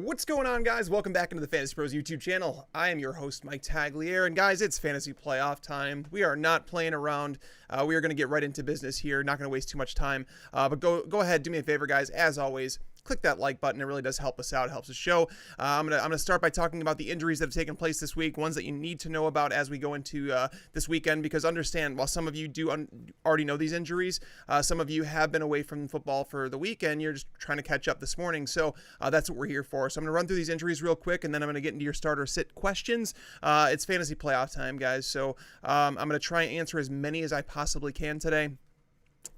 What's going on, guys? Welcome back into the FantasyPros YouTube channel. I am your host, Mike Tagliere, and guys, it's fantasy playoff time. We are not playing around. We are going to get right into business here. Not going to waste too much time, but go ahead, do me a favor, guys. As always, click that like button. It really does help us out. It helps us show. I'm gonna start by talking about the injuries that have taken place this week, ones that you need to know about as we go into this weekend, because understand, while some of you do already know these injuries, some of you have been away from football for the weekend. You're just trying to catch up this morning, so that's what we're here for. So I'm gonna run through these injuries real quick, and then I'm gonna get into your starter sit questions. It's fantasy playoff time, guys, so I'm gonna try and answer as many as I possibly can today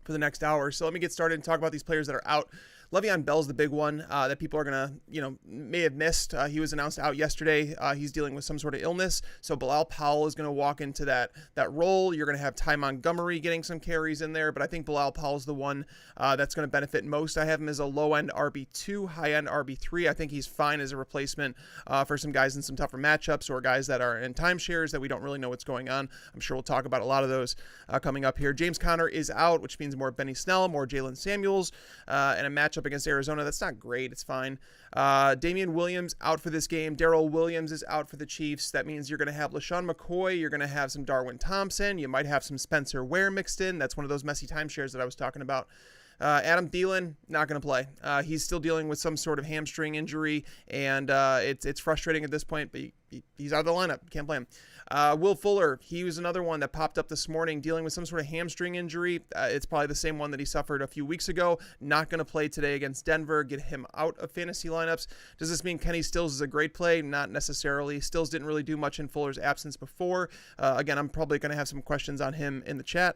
for the next hour. So let me get started and talk about these players that are out. Le'Veon Bell's the big one that people are going to, may have missed. He was announced out yesterday. He's dealing with some sort of illness. So Bilal Powell is going to walk into that role. You're going to have Ty Montgomery getting some carries in there, but I think Bilal Powell's the one that's going to benefit most. I have him as a low-end RB2, high-end RB3. I think he's fine as a replacement for some guys in some tougher matchups or guys that are in timeshares that we don't really know what's going on. I'm sure we'll talk about a lot of those coming up here. James Conner is out, which means more Benny Snell, more Jalen Samuels, and a matchup against Arizona. That's not great. It's fine. Damian Williams out for this game. Darrell Williams is out for the Chiefs. That means you're going to have LaShawn McCoy. You're going to have some Darwin Thompson. You might have some Spencer Ware mixed in. That's one of those messy timeshares that I was talking about. Adam Thielen, not going to play. He's still dealing with some sort of hamstring injury, and it's frustrating at this point, but he's out of the lineup. Can't play him. Will Fuller, he was another one that popped up this morning dealing with some sort of hamstring injury. It's probably the same one that he suffered a few weeks ago. Not going to play today against Denver. Get him out of fantasy lineups. Does this mean Kenny Stills is a great play? Not necessarily. Stills didn't really do much in Fuller's absence before. Again, I'm probably going to have some questions on him in the chat.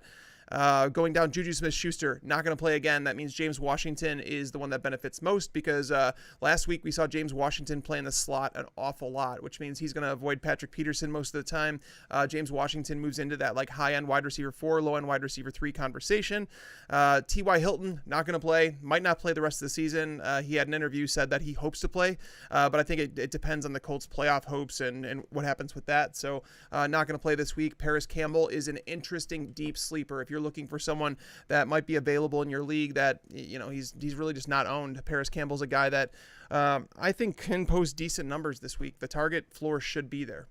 Going down, Juju Smith-Schuster, not going to play again. That means James Washington is the one that benefits most, because last week we saw James Washington play in the slot an awful lot, which means he's going to avoid Patrick Peterson most of the time. James Washington moves into that like high-end wide receiver 4, low-end wide receiver 3 conversation. T.Y. Hilton, not going to play. Might not play the rest of the season. He had an interview, said that he hopes to play, but I think it depends on the Colts' playoff hopes and what happens with that. So not going to play this week. Paris Campbell is an interesting deep sleeper. If you're looking for someone that might be available in your league that, he's really just not owned, Paris Campbell's a guy that I think can post decent numbers this week. The target floor should be there.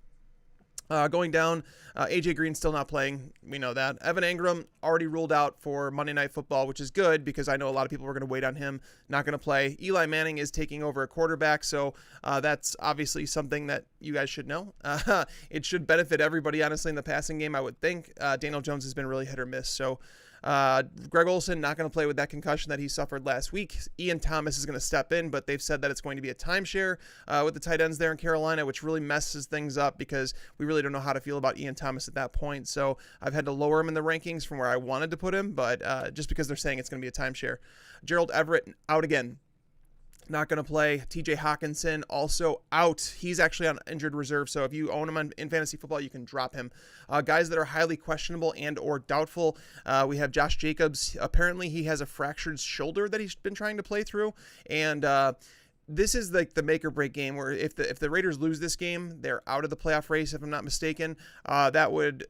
Going down, AJ Green still not playing. We know that. Evan Engram already ruled out for Monday Night Football, which is good because I know a lot of people were going to wait on him. Not going to play. Eli Manning is taking over a quarterback, so that's obviously something that you guys should know. It should benefit everybody, honestly, in the passing game, I would think. Daniel Jones has been really hit or miss, so Greg Olsen not going to play with that concussion that he suffered last week. Ian Thomas is going to step in, but they've said that it's going to be a timeshare with the tight ends there in Carolina, which really messes things up because we really don't know how to feel about Ian Thomas at that point. So I've had to lower him in the rankings from where I wanted to put him, but just because they're saying it's going to be a timeshare. Gerald Everett out again. Not going to play. TJ Hawkinson also out. He's actually on injured reserve, so if you own him in fantasy football, you can drop him. Guys that are highly questionable and or doubtful, we have Josh Jacobs. Apparently, he has a fractured shoulder that he's been trying to play through, and this is like the make or break game where if the Raiders lose this game, they're out of the playoff race, if I'm not mistaken. That would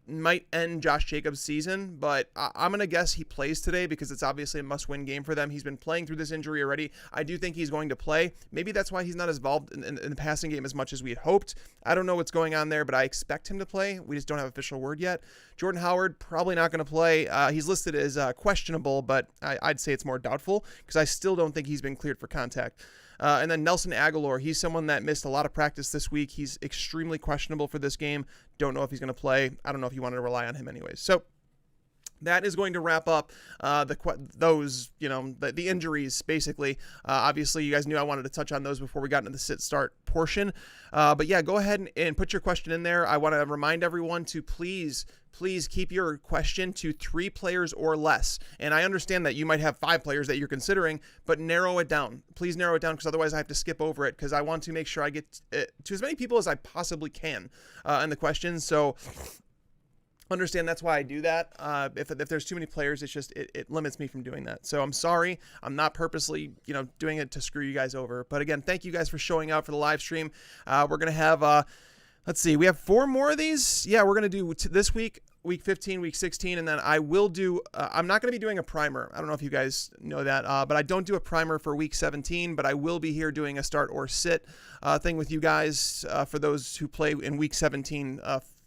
might end Josh Jacobs' season, but I'm going to guess he plays today because it's obviously a must-win game for them. He's been playing through this injury already. I do think he's going to play. Maybe that's why he's not as involved in the passing game as much as we had hoped. I don't know what's going on there, but I expect him to play. We just don't have official word yet. Jordan Howard, probably not going to play. He's listed as questionable, but I'd say it's more doubtful because I still don't think he's been cleared for contact. And then Nelson Aguilar, he's someone that missed a lot of practice this week. He's extremely questionable for this game. Don't know if he's going to play. I don't know if you wanted to rely on him anyways. So that is going to wrap up the injuries, basically. Obviously, you guys knew I wanted to touch on those before we got into the sit-start portion. But yeah, go ahead and put your question in there. I want to remind everyone to please keep your question to 3 players or less. And I understand that you might have 5 players that you're considering, but narrow it down. Please narrow it down because otherwise I have to skip over it because I want to make sure I get to as many people as I possibly can in the questions. So understand that's why I do that. If there's too many players, it's just it limits me from doing that. So I'm sorry. I'm not purposely doing it to screw you guys over. But again, thank you guys for showing up for the live stream. We're gonna have let's see, we have 4 more of these. Yeah, we're gonna do this week week 15, week 16, and then I will do, I'm not going to be doing a primer. I don't know if you guys know that, but I don't do a primer for week 17, but I will be here doing a start or sit thing with you guys for those who play in week 17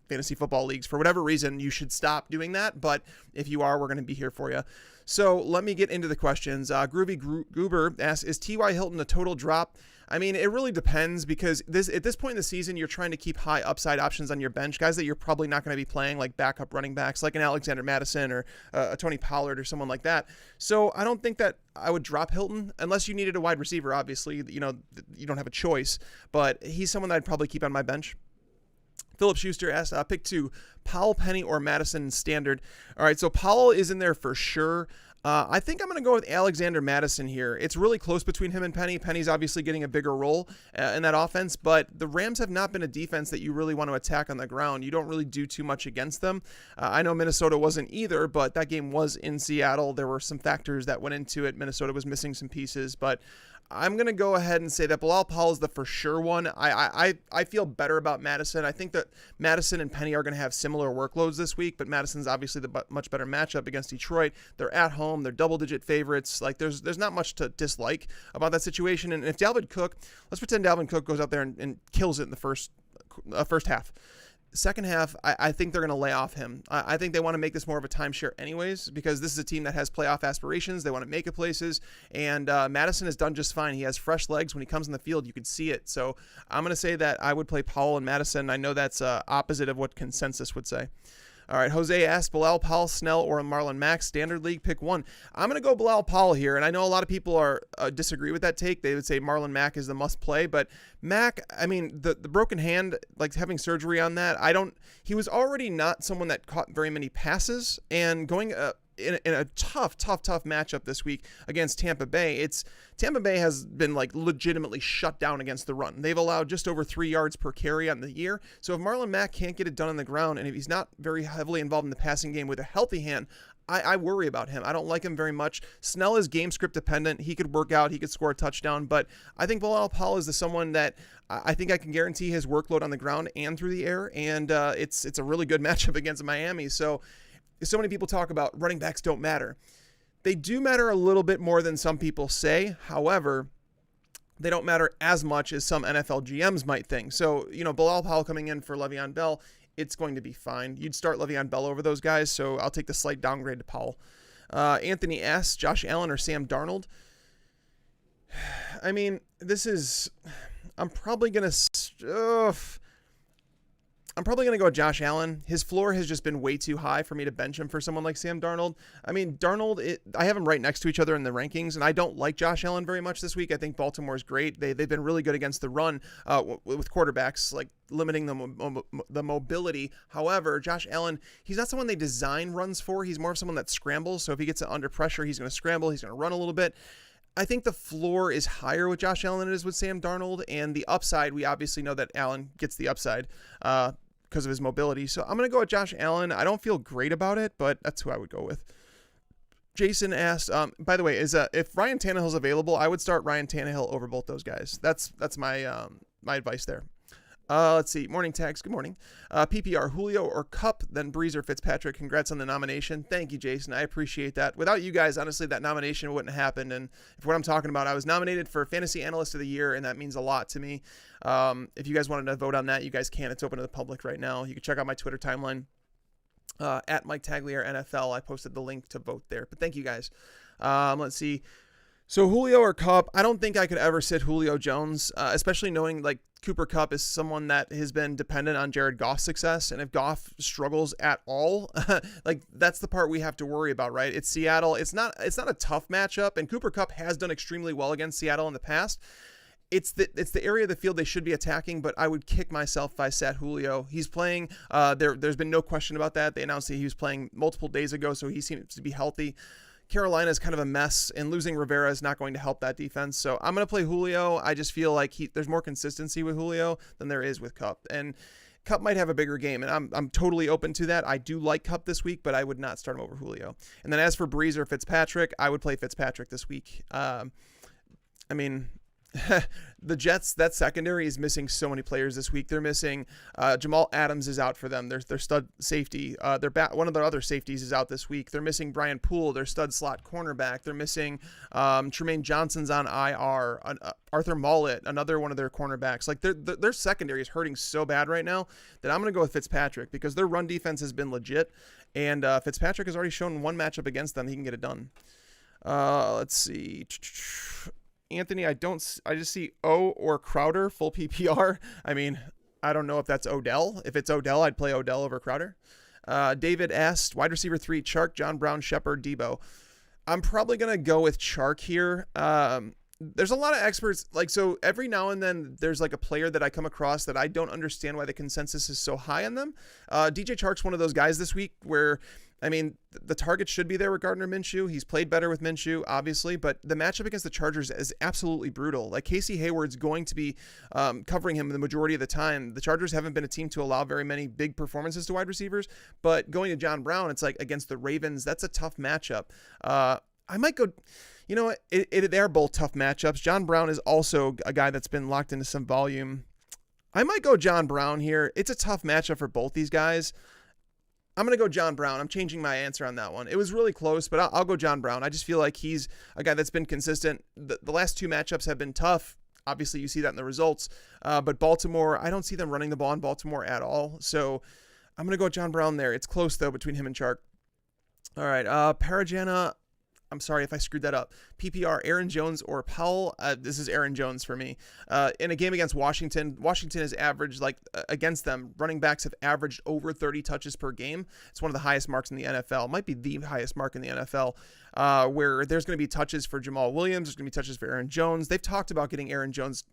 fantasy football leagues. For whatever reason, you should stop doing that, but if you are, we're going to be here for you. So let me get into the questions. Groovy Goober asks, is T.Y. Hilton a total drop? I mean, it really depends because at this point in the season, you're trying to keep high upside options on your bench, guys that you're probably not going to be playing, like backup running backs, like an Alexander Mattison or a Tony Pollard or someone like that. So I don't think that I would drop Hilton unless you needed a wide receiver. Obviously, you don't have a choice, but he's someone that I'd probably keep on my bench. Philip Schuster asked, pick 2, Powell, Penny, or Madison in standard. All right, so Powell is in there for sure. I think I'm going to go with Alexander Mattison here. It's really close between him and Penny. Penny's obviously getting a bigger role in that offense, but the Rams have not been a defense that you really want to attack on the ground. You don't really do too much against them. I know Minnesota wasn't either, but that game was in Seattle. There were some factors that went into it. Minnesota was missing some pieces, but I'm going to go ahead and say that Bilal Powell is the for sure one. I feel better about Madison. I think that Madison and Penny are going to have similar workloads this week, but Madison's obviously the much better matchup against Detroit. They're at home. They're double-digit favorites. Like there's not much to dislike about that situation. And if Dalvin Cook, let's pretend Dalvin Cook goes out there and kills it in the first half. Second half, I think they're going to lay off him. I think they want to make this more of a timeshare anyways, because this is a team that has playoff aspirations. They want to make it places, and Madison has done just fine. He has fresh legs. When he comes in the field, you can see it. So I'm going to say that I would play Powell and Madison. I know that's opposite of what consensus would say. All right, Jose asked, Bilal Powell, Snell, or Marlin Mack, standard league, pick 1. I'm going to go Bilal Powell here, and I know a lot of people are disagree with that take. They would say Marlon Mack is the must play, but Mack, I mean, the broken hand, like having surgery on that, he was already not someone that caught very many passes, and going in a tough matchup this week against Tampa Bay. Tampa Bay has been like legitimately shut down against the run. They've allowed just over 3 yards per carry on the year. So if Marlon Mack can't get it done on the ground, and if he's not very heavily involved in the passing game with a healthy hand, I worry about him. I don't like him very much. Snell is game script dependent. He could work out. He could score a touchdown. But I think Bilal Powell is someone that I think I can guarantee his workload on the ground and through the air. And it's a really good matchup against Miami. So many people talk about running backs don't matter. They do matter a little bit more than some people say. However, they don't matter as much as some NFL GMs might think. So, Bilal Powell coming in for Le'Veon Bell, it's going to be fine. You'd start Le'Veon Bell over those guys, so I'll take the slight downgrade to Powell. Anthony S., Josh Allen or Sam Darnold? I mean, I'm probably going to go with Josh Allen. His floor has just been way too high for me to bench him for someone like Sam Darnold. I mean, Darnold, I have them right next to each other in the rankings, and I don't like Josh Allen very much this week. I think Baltimore's great. They've been really good against the run with quarterbacks, like limiting the mobility. However, Josh Allen, he's not someone they design runs for. He's more of someone that scrambles. So if he gets under pressure, he's going to scramble. He's going to run a little bit. I think the floor is higher with Josh Allen than it is with Sam Darnold, and the upside, we obviously know that Allen gets the upside because of his mobility. So I'm going to go with Josh Allen. I don't feel great about it, but that's who I would go with. Jason asked, by the way, if Ryan Tannehill's available, I would start Ryan Tannehill over both those guys. That's my my advice there. Let's see. Morning tags. Good morning. PPR, Julio or Cup, then Breeze or Fitzpatrick. Congrats on the nomination. Thank you, Jason. I appreciate that. Without you guys, honestly, that nomination wouldn't have happened. And if what I'm talking about, I was nominated for Fantasy Analyst of the Year, and that means a lot to me. If you guys wanted to vote on that, you guys can. It's open to the public right now. You can check out my Twitter timeline at Mike Tagliere NFL. I posted the link to vote there. But thank you guys. Let's see. So Julio or Cup, I don't think I could ever sit Julio Jones, especially knowing like Cooper Kupp is someone that has been dependent on Jared Goff's success. And if Goff struggles at all, like that's the part we have to worry about, right? It's Seattle. It's not a tough matchup. And Cooper Kupp has done extremely well against Seattle in the past. It's the area of the field they should be attacking, but I would kick myself if I sat Julio. He's playing. There's been no question about that. They announced that he was playing multiple days ago, so he seems to be healthy. Carolina is kind of a mess, and losing Rivera is not going to help that defense. So I'm going to play Julio. I just feel like there's more consistency with Julio than there is with Kupp. And Kupp might have a bigger game, and I'm totally open to that. I do like Kupp this week, but I would not start him over Julio. And then as for Breeze or Fitzpatrick, I would play Fitzpatrick this week. I mean, The Jets, that secondary is missing so many players this week. They're missing Jamal Adams is out for them. Their stud safety. One of their other safeties is out this week. They're missing Brian Poole, their stud slot cornerback. They're missing Tremaine Johnson's on IR. Arthur Mollett, another one of their cornerbacks. Like their secondary is hurting so bad right now that I'm going to go with Fitzpatrick because their run defense has been legit, and Fitzpatrick has already shown one matchup against them he can get it done. Let's see. Anthony, I just see O or Crowder, full PPR. I mean, I don't know if that's Odell. If it's Odell, I'd play Odell over Crowder. David asked, wide receiver 3, Chark, John Brown, Shepard, Debo. I'm probably going to go with Chark here. There's a lot of experts, so every now and then there's like a player that I come across that I don't understand why the consensus is so high on them. DJ Chark's one of those guys this week where, I mean, the target should be there with Gardner Minshew. He's played better with Minshew, obviously, but the matchup against the Chargers is absolutely brutal. Like, Casey Hayward's going to be covering him the majority of the time. The Chargers haven't been a team to allow very many big performances to wide receivers, but going to John Brown, it's like against the Ravens, that's a tough matchup. I might go, you know what, they are both tough matchups. John Brown is also a guy that's been locked into some volume. I might go John Brown here. It's a tough matchup for both these guys. I'm going to go John Brown. I'm changing my answer on that one. It was really close, but I'll go John Brown. I just feel like he's a guy that's been consistent. The last 2 matchups have been tough. Obviously, you see that in the results. But Baltimore, I don't see them running the ball in Baltimore at all. So I'm going to go John Brown there. It's close, though, between him and Chark. All right, Parajana. I'm sorry if I screwed that up. PPR, Aaron Jones or Powell. This is Aaron Jones for me. In a game against Washington has averaged, against them, running backs have averaged over 30 touches per game. It's one of the highest marks in the NFL. It might be the highest mark in the NFL, where there's going to be touches for Jamal Williams. There's going to be touches for Aaron Jones. They've talked about getting Aaron Jones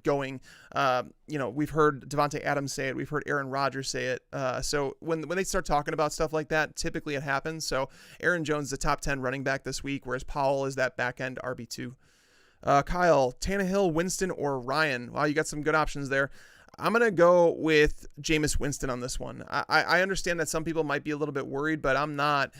going. We've heard Devontae Adams say it. We've heard Aaron Rodgers say it. So when they start talking about stuff like that, typically it happens. So Aaron Jones is the top 10 running back this week, whereas Powell is that back end RB2. Kyle, Tannehill, Winston, or Ryan. Wow, you got some good options there. I'm going to go with Jameis Winston on this one. I understand that some people might be a little bit worried, but I'm not.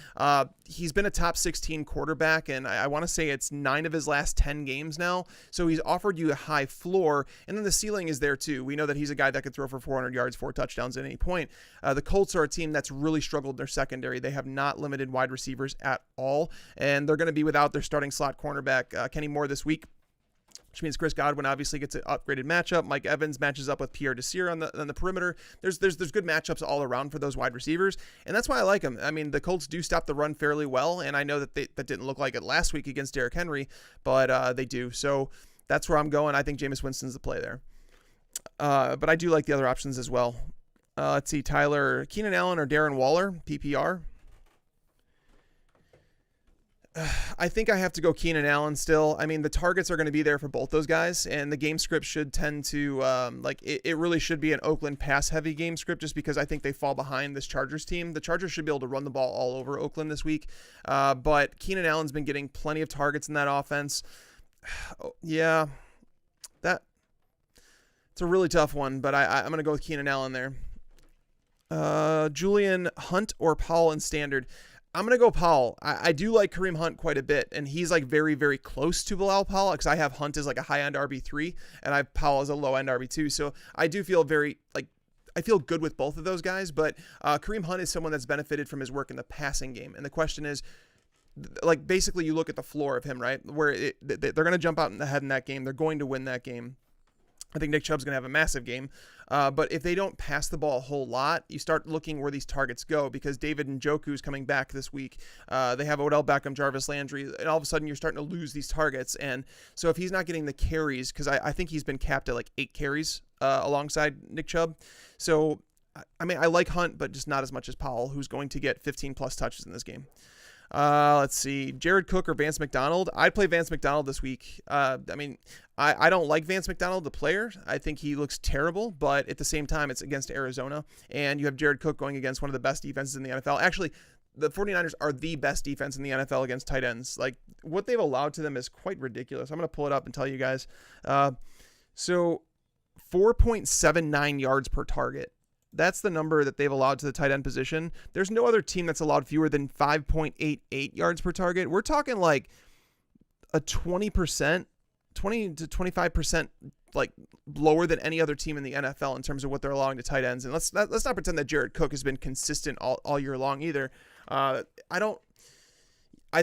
He's been a top 16 quarterback, and I want to say it's 9 of his last 10 games now. So he's offered you a high floor, and then the ceiling is there too. We know that he's a guy that could throw for 400 yards, 4 touchdowns at any point. The Colts are a team that's really struggled in their secondary. They have not limited wide receivers at all, and they're going to be without their starting slot cornerback, Kenny Moore, this week, which means Chris Godwin obviously gets an upgraded matchup. Mike Evans matches up with Pierre Desir on the perimeter. There's good matchups all around for those wide receivers, and that's why I like them. I mean, the Colts do stop the run fairly well, and I know that that didn't look like it last week against Derrick Henry, but they do. So that's where I'm going. I think Jameis Winston's the play there. But I do like the other options as well. Let's see, Tyler, Keenan Allen or Darren Waller, PPR. I think I have to go Keenan Allen still. I mean, the targets are going to be there for both those guys, and the game script should tend to, it really should be an Oakland pass-heavy game script just because I think they fall behind this Chargers team. The Chargers should be able to run the ball all over Oakland this week, but Keenan Allen's been getting plenty of targets in that offense. Yeah, it's a really tough one, but I'm going to go with Keenan Allen there. Julian, Hunt or Powell in standard. I'm going to go Powell. I do like Kareem Hunt quite a bit, and he's very, very close to Bilal Powell because I have Hunt as a high-end RB3, and I have Powell as a low-end RB2. So I do feel I feel good with both of those guys, but Kareem Hunt is someone that's benefited from his work in the passing game. And the question is, basically you look at the floor of him, right, where they're going to jump out in the head in that game. They're going to win that game. I think Nick Chubb's going to have a massive game. But if they don't pass the ball a whole lot, you start looking where these targets go because David Njoku's coming back this week. They have Odell Beckham, Jarvis Landry, and all of a sudden you're starting to lose these targets. And so if he's not getting the carries, because I think he's been capped at 8 carries alongside Nick Chubb. So, I mean, I like Hunt, but just not as much as Powell, who's going to get 15-plus touches in this game. Let's see, Jared Cook or Vance Mcdonald. I'd play Vance Mcdonald this week. I mean, I don't like Vance Mcdonald, the player. I think he looks terrible, but at the same time, it's against Arizona, and you have Jared Cook going against one of the best defenses in the NFL. Actually, the 49ers are the best defense in the NFL against tight ends. What they've allowed to them is quite ridiculous. I'm going to pull it up and tell you guys. So 4.79 yards per target. That's the number that they've allowed to the tight end position. There's no other team that's allowed fewer than 5.88 yards per target. We're talking a 20% 20 to 25% like lower than any other team in the NFL in terms of what they're allowing to tight ends. And let's not pretend that Jared Cook has been consistent all year long either. I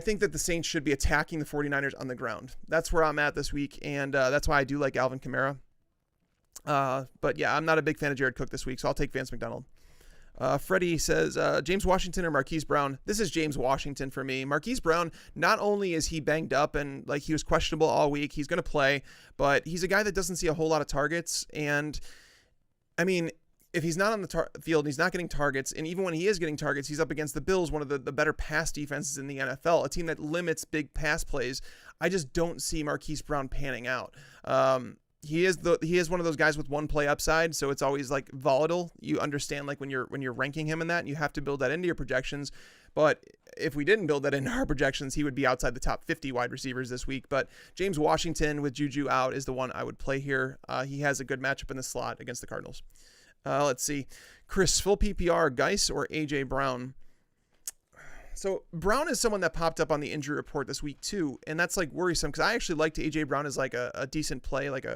think that the Saints should be attacking the 49ers on the ground. That's where I'm at this week, and that's why I do like Alvin Kamara. But yeah, I'm not a big fan of Jared Cook this week, so I'll take Vance Mcdonald. Freddie says, James Washington or Marquis Brown? This is James Washington for me. Marquis Brown, not only is he banged up and like he was questionable all week, he's going to play, but he's a guy that doesn't see a whole lot of targets. And I mean, if he's not on the field, he's not getting targets. And even when he is getting targets, he's up against the Bills, one of the better pass defenses in the NFL, a team that limits big pass plays. I just don't see Marquis Brown panning out. He is one of those guys with one play upside, so it's always like volatile. You understand like when you're ranking him in that, and you have to build that into your projections. But if we didn't build that into our projections, he would be outside the top 50 wide receivers this week. But James Washington with Juju out is the one I would play here. He has a good matchup in the slot against the Cardinals. Let's see, Chris, full PPR, Geis or AJ Brown? So Brown is someone that popped up on the injury report this week too, and that's like worrisome because I actually liked AJ Brown as like a decent play, like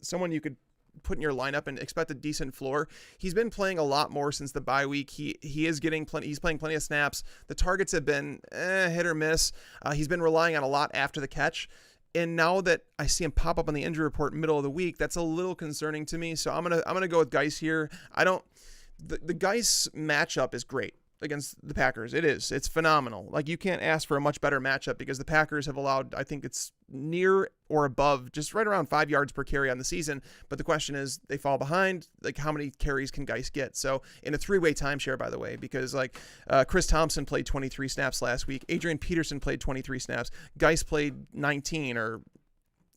someone you could put in your lineup and expect a decent floor. He's been playing a lot more since the bye week. He is getting plenty. He's playing plenty of snaps. The targets have been hit or miss. He's been relying on a lot after the catch. And now that I see him pop up on the injury report middle of the week, that's a little concerning to me. So I'm gonna go with Geis here. The Geis matchup is great against the Packers. It's phenomenal. Like you can't ask for a much better matchup because the Packers have allowed, I think it's near or above, just right around 5 yards per carry on the season. But the question is, they fall behind. Like how many carries can Geis get? So in a 3-way timeshare, by the way, because like Chris Thompson played 23 snaps last week. Adrian Peterson played 23 snaps. Geis played 19, or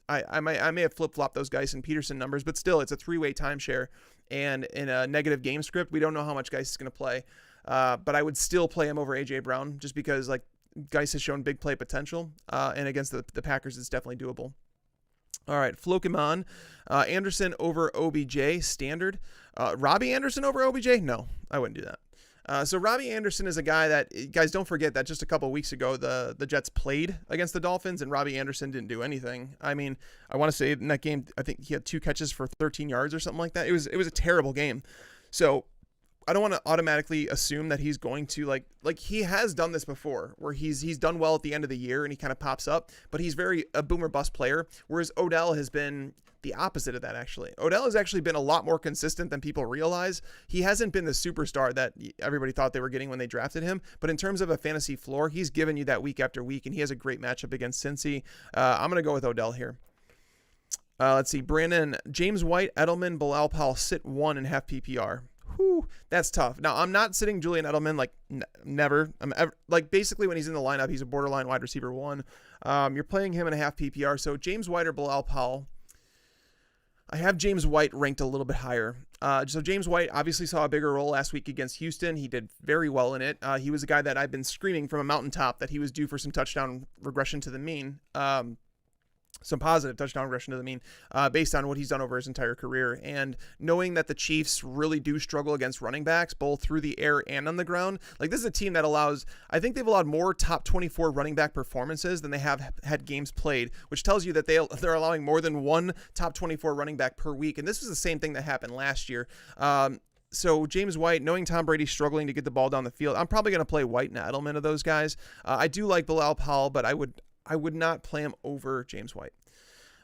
I may have flip-flopped those Geis and Peterson numbers, but still it's a 3-way timeshare. And in a negative game script, we don't know how much Geis is going to play. But I would still play him over AJ Brown just because like Geis has shown big play potential, and against the Packers, it's definitely doable. All right, Flokimon, Anderson over OBJ, standard. Robbie Anderson over OBJ? No, I wouldn't do that. So Robbie Anderson is a guy that, guys, don't forget that just a couple weeks ago, the Jets played against the Dolphins, and Robbie Anderson didn't do anything. I mean, I want to say in that game, I think he had 2 catches for 13 yards or something like that. It was a terrible game. So I don't want to automatically assume that he's going to like he has done this before where he's done well at the end of the year and he kind of pops up, but he's very a boomer bust player, whereas Odell has been the opposite of that. Actually, Odell has actually been a lot more consistent than people realize. He hasn't been the superstar that everybody thought they were getting when they drafted him, but in terms of a fantasy floor, he's given you that week after week, and he has a great matchup against Cincy. I'm going to go with Odell here. Let's see, Brandon, James White, Edelman, Bilal Powell, sit 1.5 PPR. Whew, that's tough. Now, I'm not sitting Julian Edelman, like, never. Like, basically, when he's in the lineup, he's a borderline wide receiver 1. You're playing him in a half PPR. So, James White or Bilal Powell. I have James White ranked a little bit higher. So, James White obviously saw a bigger role last week against Houston. He did very well in it. He was a guy that I've been screaming from a mountaintop that he was due for some touchdown regression to the mean. Some positive touchdown regression to the mean based on what he's done over his entire career. And knowing that the Chiefs really do struggle against running backs, both through the air and on the ground, like this is a team that I think they've allowed more top 24 running back performances than they have had games played, which tells you that they're allowing more than one top 24 running back per week. And this was the same thing that happened last year. So James White, knowing Tom Brady's struggling to get the ball down the field, I'm probably going to play White and Edelman of those guys. I do like Bilal Powell, but I would not play him over James White.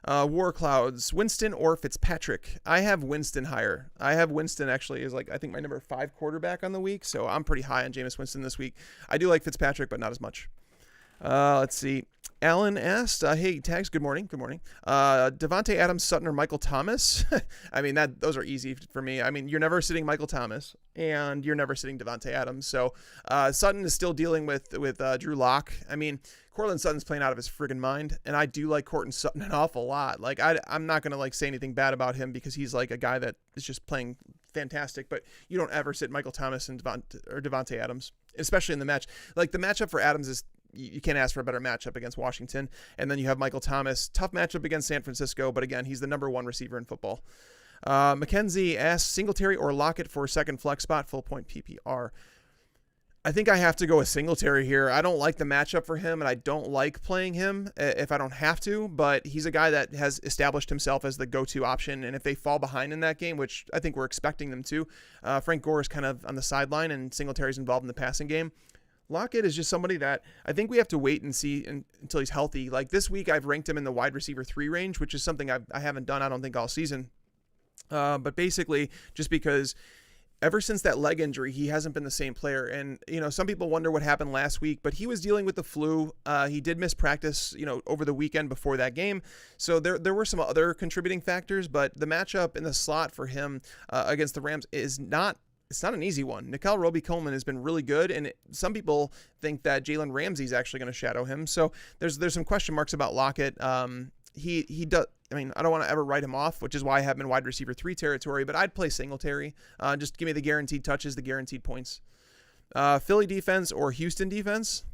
War Clouds, Winston or Fitzpatrick? I have Winston higher. I have Winston actually is like, I think my number 5 quarterback on the week. So I'm pretty high on Jameis Winston this week. I do like Fitzpatrick, but not as much. Let's see. Alan asked, hey, Tags, good morning. Good morning. Devontae Adams, Sutton, or Michael Thomas? I mean, those are easy for me. I mean, you're never sitting Michael Thomas, and you're never sitting Devontae Adams. So Sutton is still dealing with Drew Lock. I mean, Cortland Sutton's playing out of his friggin' mind, and I do like Cortland Sutton an awful lot. Like, I'm not going to, like, say anything bad about him because he's, like, a guy that is just playing fantastic, but you don't ever sit Michael Thomas and Devontae Adams, especially in the match. Like, the matchup for Adams is, you can't ask for a better matchup against Washington. And then you have Michael Thomas, tough matchup against San Francisco, but again, he's the number 1 receiver in football. Mackenzie asks, Singletary or Lockett for a second flex spot, full point PPR. I think I have to go with Singletary here. I don't like the matchup for him, and I don't like playing him if I don't have to, but he's a guy that has established himself as the go-to option, and if they fall behind in that game, which I think we're expecting them to, Frank Gore is kind of on the sideline, and Singletary's involved in the passing game. Lockett is just somebody that I think we have to wait and see until he's healthy. Like this week, I've ranked him in the wide receiver 3 range, which is something I haven't done, I don't think, all season. But basically, just because ever since that leg injury, he hasn't been the same player. And, some people wonder what happened last week, but he was dealing with the flu. He did miss practice, over the weekend before that game. So there were some other contributing factors, but the matchup in the slot for him against the Rams it's not an easy one. Nickel Roby-Coleman has been really good, and some people think that Jalen Ramsey is actually going to shadow him. So there's some question marks about Lockett. He does. I mean, I don't want to ever write him off, which is why I have him in wide receiver 3 territory, but I'd play Singletary. Just give me the guaranteed touches, the guaranteed points. Philly defense or Houston defense?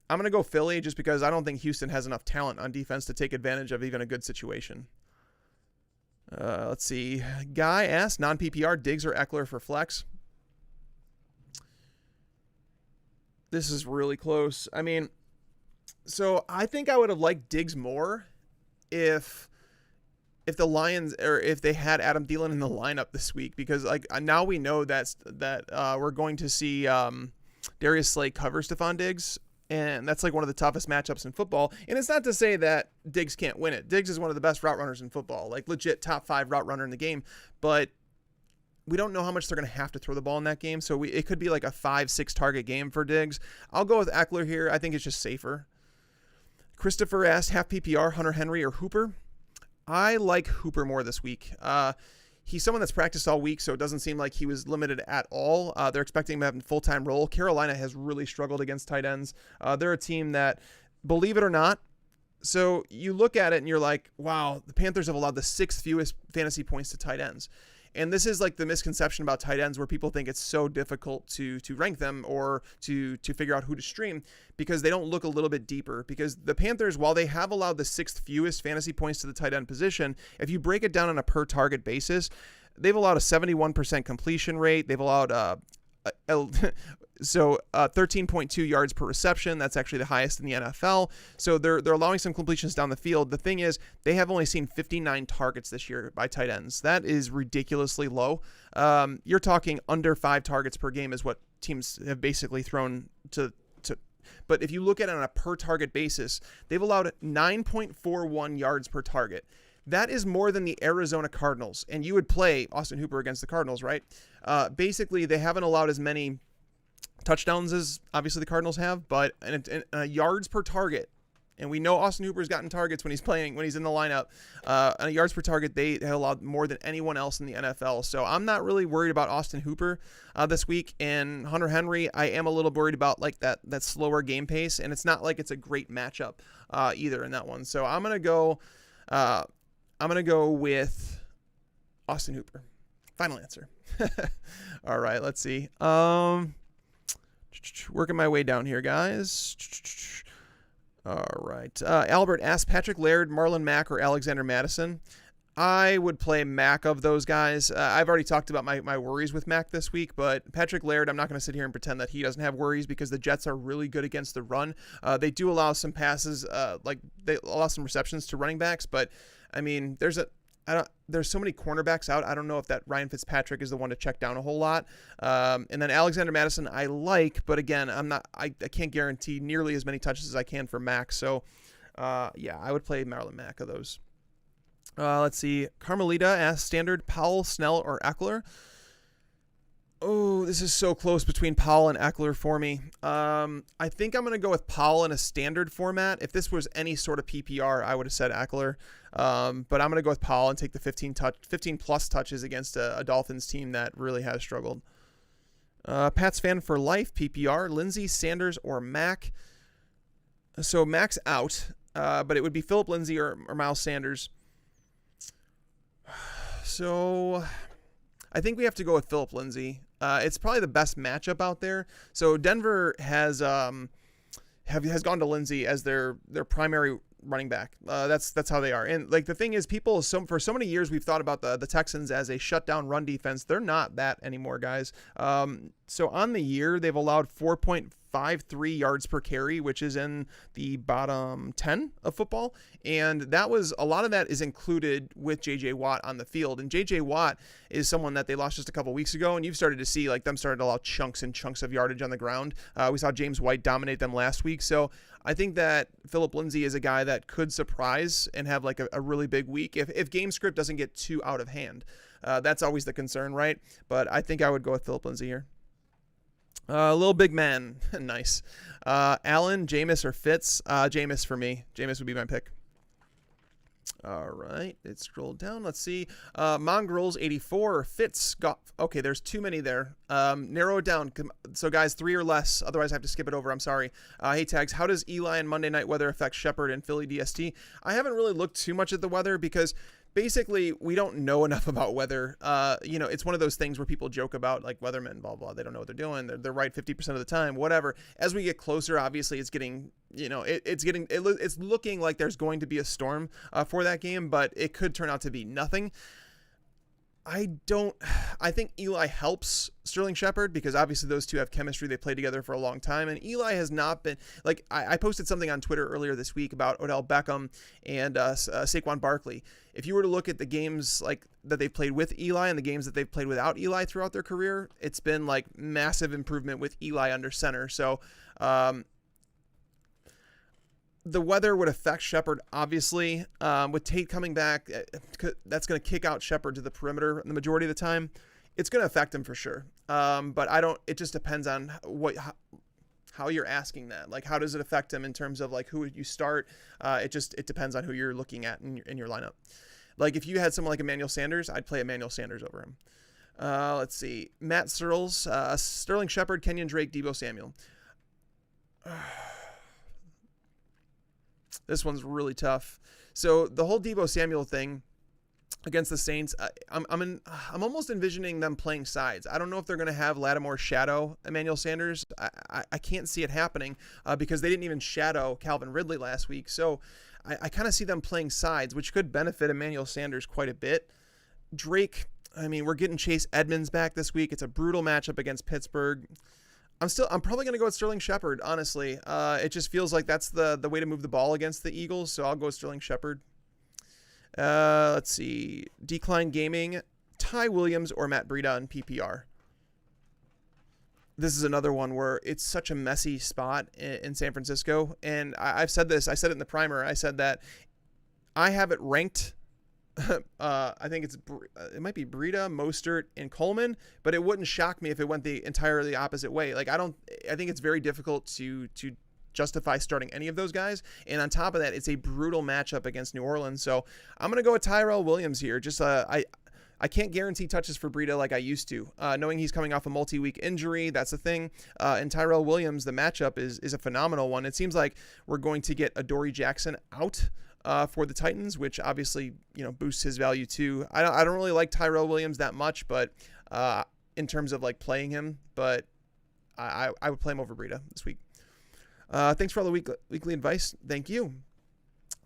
I'm going to go Philly just because I don't think Houston has enough talent on defense to take advantage of even a good situation. Let's see. Guy asked, non-PPR, Diggs or Eckler for flex? This is really close. I mean, so I think I would have liked Diggs more if the Lions, or if they had Adam Thielen in the lineup this week, because like now we know that we're going to see Darius Slay cover Stephon Diggs, and that's like one of the toughest matchups in football. And it's not to say that Diggs can't win it. Diggs is one of the best route runners in football, like legit top 5 route runner in the game, but we don't know how much they're going to have to throw the ball in that game, so it could be like a 5-6 target game for Diggs. I'll go with Eckler here. I think it's just safer. Christopher asked, half PPR, Hunter Henry or Hooper? I like Hooper more this week. He's someone that's practiced all week, so it doesn't seem like he was limited at all. They're expecting him to have a full-time role. Carolina has really struggled against tight ends. They're a team that, believe it or not, so you look at it and you're like, wow, the Panthers have allowed the 6th fewest fantasy points to tight ends. And this is like the misconception about tight ends where people think it's so difficult to rank them or to figure out who to stream because they don't look a little bit deeper. Because the Panthers, while they have allowed the 6th fewest fantasy points to the tight end position, if you break it down on a per target basis, they've allowed a 71% completion rate. They've allowed 13.2 yards per reception. That's actually the highest in the NFL. So they're allowing some completions down the field. The thing is, they have only seen 59 targets this year by tight ends. That is ridiculously low. You're talking under 5 targets per game is what teams have basically thrown to. But if you look at it on a per target basis, they've allowed 9.41 yards per target. That is more than the Arizona Cardinals. And you would play Austin Hooper against the Cardinals, right? Basically, they haven't allowed as many touchdowns as obviously the Cardinals have, but in yards per target, and we know Austin Hooper's gotten targets when he's in the lineup. On yards per target, they have allowed more than anyone else in the NFL. So I'm not really worried about Austin Hooper this week. And Hunter Henry, I am a little worried about like that slower game pace, and it's not like it's a great matchup either in that one. So I'm gonna go with Austin Hooper. Final answer. All right, let's see. Working my way down here, guys. All right. Albert asked, Patrick Laird, Marlin Mack, or Alexander Madison? I would play Mack of those guys. I've already talked about my worries with Mack this week, but Patrick Laird, I'm not going to sit here and pretend that he doesn't have worries because the Jets are really good against the run. They do allow some passes, they allow some receptions to running backs, but I mean, there's so many cornerbacks out. I don't know if that Ryan Fitzpatrick is the one to check down a whole lot. And then Alexander Madison, I like, but again, I can't guarantee nearly as many touches as I can for Mack. So, yeah, I would play Marlon Mack of those. Let's see. Carmelita asked, standard Powell, Snell, or Eckler? Oh, this is so close between Powell and Eckler for me. I think I'm going to go with Powell in a standard format. If this was any sort of PPR, I would have said Eckler. But I'm going to go with Powell and take the 15 plus touches against a Dolphins team that really has struggled. Pats fan for life, PPR, Lindsey, Sanders, or Mack. So Mack's out, but it would be Phillip Lindsey or Miles Sanders. So I think we have to go with Phillip Lindsey. It's probably the best matchup out there. So Denver has gone to Lindsey as their primary running back. That's how they are. And like the thing is, people for so many years we've thought about the Texans as a shutdown run defense. They're not that anymore, guys. So on the year they've allowed 4.53 yards per carry, which is in the bottom 10 of football. And that was a lot of that is included with JJ Watt on the field. And JJ Watt is someone that they lost just a couple weeks ago, and you've started to see like them starting to allow chunks and chunks of yardage on the ground. We saw James White dominate them last week. So I think that Phillip Lindsey is a guy that could surprise and have like a really big week if game script doesn't get too out of hand. That's always the concern, right? But I think I would go with Phillip Lindsey here. Little big man. Nice. Allen, Jameis, or Fitz? Jameis for me. Jameis would be my pick. All right. Let's scroll down. Let's see. Mongrels, 84. Fitz. Okay, there's too many there. Narrow it down. So, guys, 3 or less. Otherwise, I have to skip it over. I'm sorry. Hey, Tags, how does Eli and Monday Night Weather affect Shepard and Philly DST? I haven't really looked too much at the weather because basically we don't know enough about weather. It's one of those things where people joke about like weathermen, blah, blah. They don't know what they're doing. They're right 50% of the time, whatever. As we get closer, obviously it's getting, it's looking like there's going to be a storm for that game, but it could turn out to be nothing. I think Eli helps Sterling Shepard because obviously those two have chemistry. They played together for a long time, and Eli has not been like, I posted something on Twitter earlier this week about Odell Beckham and Saquon Barkley. If you were to look at the games like that they've played with Eli and the games that they've played without Eli throughout their career, it's been like massive improvement with Eli under center. So, the weather would affect Shepard, obviously. With Tate coming back, that's going to kick out Shepard to the perimeter the majority of the time. It's going to affect him for sure. But it just depends on how you're asking that. Like, how does it affect him in terms of like who you start? It depends on who you're looking at in your lineup. Like if you had someone like Emmanuel Sanders, I'd play Emmanuel Sanders over him. Let's see. Matt Searles, Sterling Shepard, Kenyon Drake, Deebo Samuel. This one's really tough. So the whole Deebo Samuel thing against the Saints, I'm almost envisioning them playing sides. I don't know if they're going to have Lattimore shadow Emmanuel Sanders. I can't see it happening because they didn't even shadow Calvin Ridley last week. So I kind of see them playing sides, which could benefit Emmanuel Sanders quite a bit. Drake, we're getting Chase Edmonds back this week. It's a brutal matchup against Pittsburgh. I'm probably going to go with Sterling Shepard, honestly. It just feels like that's the way to move the ball against the Eagles, so I'll go with Sterling Shepard. Let's see. Decline Gaming, Ty Williams or Matt Breida in PPR. This is another one where it's such a messy spot in San Francisco, and I've said this. I said it in the primer. I said that I have it ranked. I think it might be Breida, Mostert, and Coleman, but it wouldn't shock me if it went the entirely opposite way. Like I think it's very difficult to justify starting any of those guys. And on top of that, it's a brutal matchup against New Orleans. So I'm going to go with Tyrell Williams here. Just I can't guarantee touches for Breida like I used to, knowing he's coming off a multi-week injury. That's the thing. And Tyrell Williams, the matchup is a phenomenal one. It seems like we're going to get Adoree Jackson out for the Titans, which obviously, boosts his value too. I don't really like Tyrell Williams that much, but in terms of like playing him, but I would play him over Breida this week. Thanks for all the weekly advice. Thank you.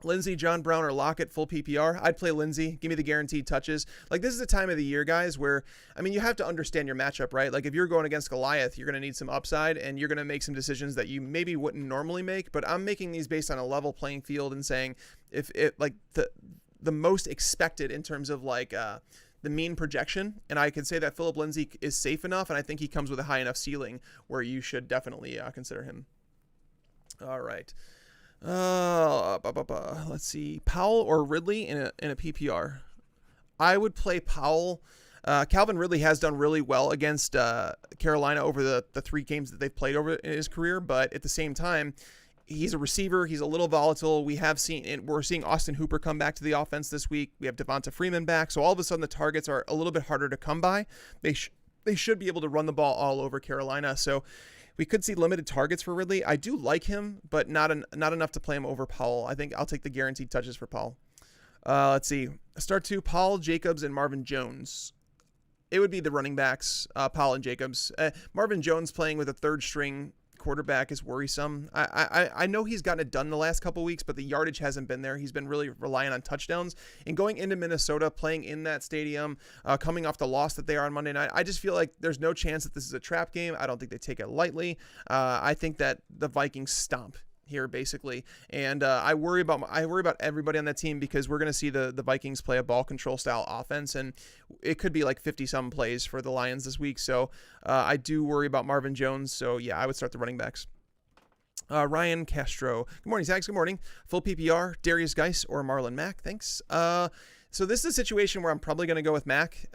Lindsey, John Brown, or Lockett, full PPR. I'd play Lindsey. Give me the guaranteed touches. Like, this is a time of the year, guys, where, you have to understand your matchup, right? Like, if you're going against Goliath, you're going to need some upside, and you're going to make some decisions that you maybe wouldn't normally make. But I'm making these based on a level playing field and saying if it, like, the most expected in terms of, like, the mean projection. And I can say that Phillip Lindsey is safe enough, and I think he comes with a high enough ceiling where you should definitely consider him. All right. Let's see. Powell or Ridley in a PPR. I would play Powell. Calvin Ridley has done really well against Carolina over the 3 games that they've played over in his career, but at the same time, he's a receiver. He's a little volatile. We're seeing Austin Hooper come back to the offense this week. We have Devonta Freeman back, so all of a sudden the targets are a little bit harder to come by. They should be able to run the ball all over Carolina, so we could see limited targets for Ridley. I do like him, but not enough to play him over Powell. I think I'll take the guaranteed touches for Powell. Let's see. Start 2, Paul, Jacobs, and Marvin Jones. It would be the running backs, Paul and Jacobs. Marvin Jones playing with a third-string quarterback is worrisome. I know he's gotten it done the last couple weeks, but the yardage hasn't been there. He's been really relying on touchdowns. And going into Minnesota, playing in that stadium, coming off the loss that they are on Monday night, I just feel like there's no chance that this is a trap game. I don't think they take it lightly. I think that the Vikings stomp here basically, and I worry about everybody on that team, because we're going to see the Vikings play a ball control style offense, and it could be like 50 some plays for the Lions this week. So I do worry about Marvin Jones. So yeah, I would start the running backs. Ryan Castro, good morning, Zags. Good morning. Full PPR, Darius Geis or Marlin Mack. Thanks. So this is a situation where I'm probably going to go with Mack.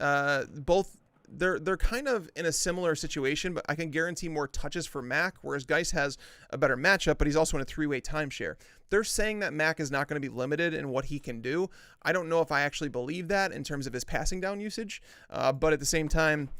Both they're kind of in a similar situation, but I can guarantee more touches for Mack, whereas Geis has a better matchup, but he's also in a three-way timeshare. They're saying that Mack is not going to be limited in what he can do. I don't know if I actually believe that in terms of his passing down usage, but at the same time,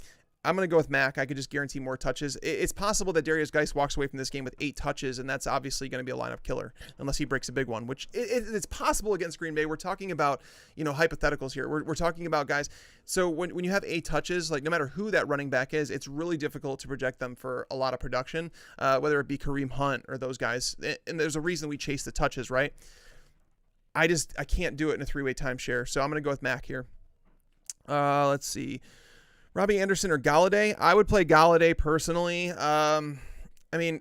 I'm going to go with Mack. I could just guarantee more touches. It's possible that Darius Geis walks away from this game with 8 touches, and that's obviously going to be a lineup killer unless he breaks a big one, which it's possible against Green Bay. We're talking about, hypotheticals here. We're talking about guys. So when you have 8 touches, like no matter who that running back is, it's really difficult to project them for a lot of production, whether it be Kareem Hunt or those guys. And there's a reason we chase the touches, right? I can't do it in a 3-way timeshare, so I'm going to go with Mack here. Let's see. Robbie Anderson or Galladay? I would play Galladay personally.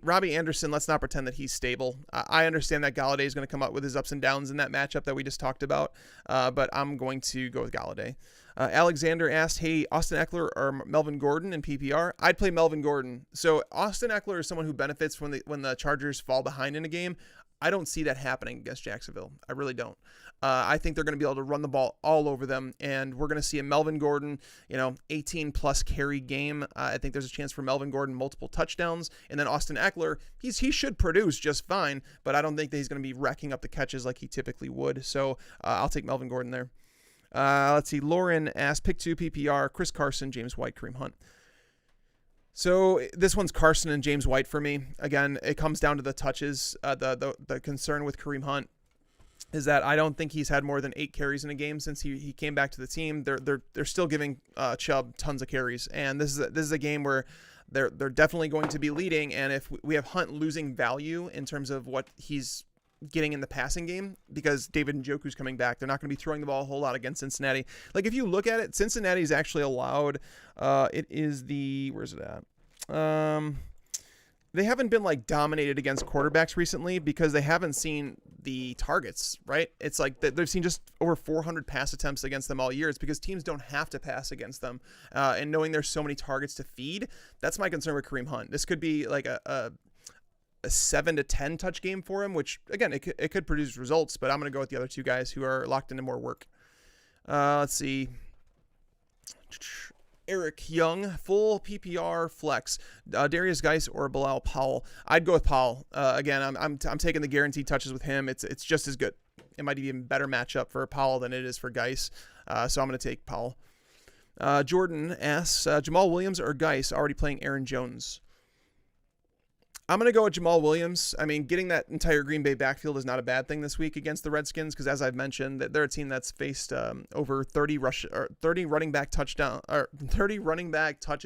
Robbie Anderson, let's not pretend that he's stable. I understand that Galladay is going to come up with his ups and downs in that matchup that we just talked about, but I'm going to go with Galladay. Alexander asked, hey, Austin Eckler or Melvin Gordon in PPR? I'd play Melvin Gordon. So Austin Eckler is someone who benefits when the Chargers fall behind in a game. I don't see that happening against Jacksonville. I really don't. I think they're going to be able to run the ball all over them, and we're going to see a Melvin Gordon, 18-plus carry game. I think there's a chance for Melvin Gordon multiple touchdowns, and then Austin Eckler, he should produce just fine, but I don't think that he's going to be racking up the catches like he typically would. So I'll take Melvin Gordon there. Let's see. Lauren asked, pick 2 PPR, Chris Carson, James White, Kareem Hunt. So this one's Carson and James White for me. Again, it comes down to the touches. The concern with Kareem Hunt is that I don't think he's had more than 8 carries in a game since he came back to the team. They're still giving Chubb tons of carries, and this is a game where they're definitely going to be leading. And if we have Hunt losing value in terms of what he's getting in the passing game, because David Njoku's coming back, they're not going to be throwing the ball a whole lot against Cincinnati. Like if you look at it, Cincinnati's actually allowed. Where's it at? They haven't been like dominated against quarterbacks recently because they haven't seen the targets, right? It's like they've seen just over 400 pass attempts against them all year. It's because teams don't have to pass against them. And knowing there's so many targets to feed, that's my concern with Kareem Hunt. This could be like a 7 to 10 touch game for him, which again, it could produce results, but I'm going to go with the other 2 guys who are locked into more work. Let's see. Eric Young, full PPR flex, Darius Geis or Bilal Powell. I'd go with Powell. Again, I'm taking the guaranteed touches with him. It's just as good. It might be even better matchup for Powell than it is for Geis. So I'm going to take Powell. Jordan asks, Jamal Williams or Geis already playing Aaron Jones? I'm going to go with Jamal Williams. I mean, getting that entire Green Bay backfield is not a bad thing this week against the Redskins because, as I've mentioned, they're a team that's faced over 30 running back touches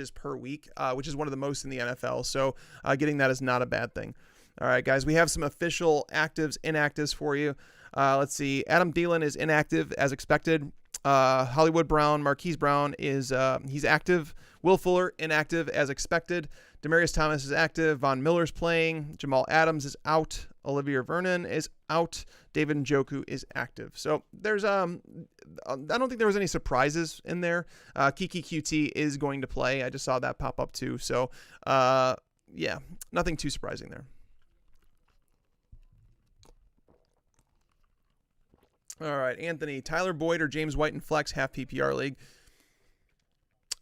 per week, which is one of the most in the NFL. So getting that is not a bad thing. All right, guys, we have some official actives, inactives for you. Let's see. Adam Thielen is inactive as expected. Hollywood Brown, Marquis Brown is he's active. Will Fuller inactive as expected. Demaryius Thomas is active. Von Miller's playing. Jamal Adams is out. Olivier Vernon is out. David Njoku is active. So there's I don't think there was any surprises in there. Kiki QT is going to play. I just saw that pop up too. So yeah, nothing too surprising there. All right, Anthony, Tyler Boyd or James White in flex half PPR league.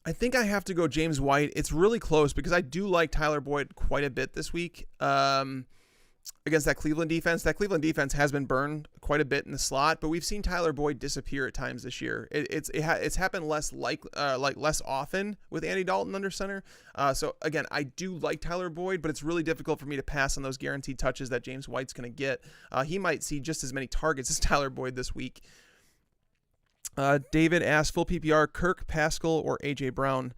I think I have to go James White. It's really close because I do like Tyler Boyd quite a bit this week against that Cleveland defense. That Cleveland defense has been burned quite a bit in the slot, but we've seen Tyler Boyd disappear at times this year. It's happened less less often with Andy Dalton under center. So again, I do like Tyler Boyd, but it's really difficult for me to pass on those guaranteed touches that James White's going to get. He might see just as many targets as Tyler Boyd this week. David asked, full PPR, Kirk, Pascal, or A.J. Brown?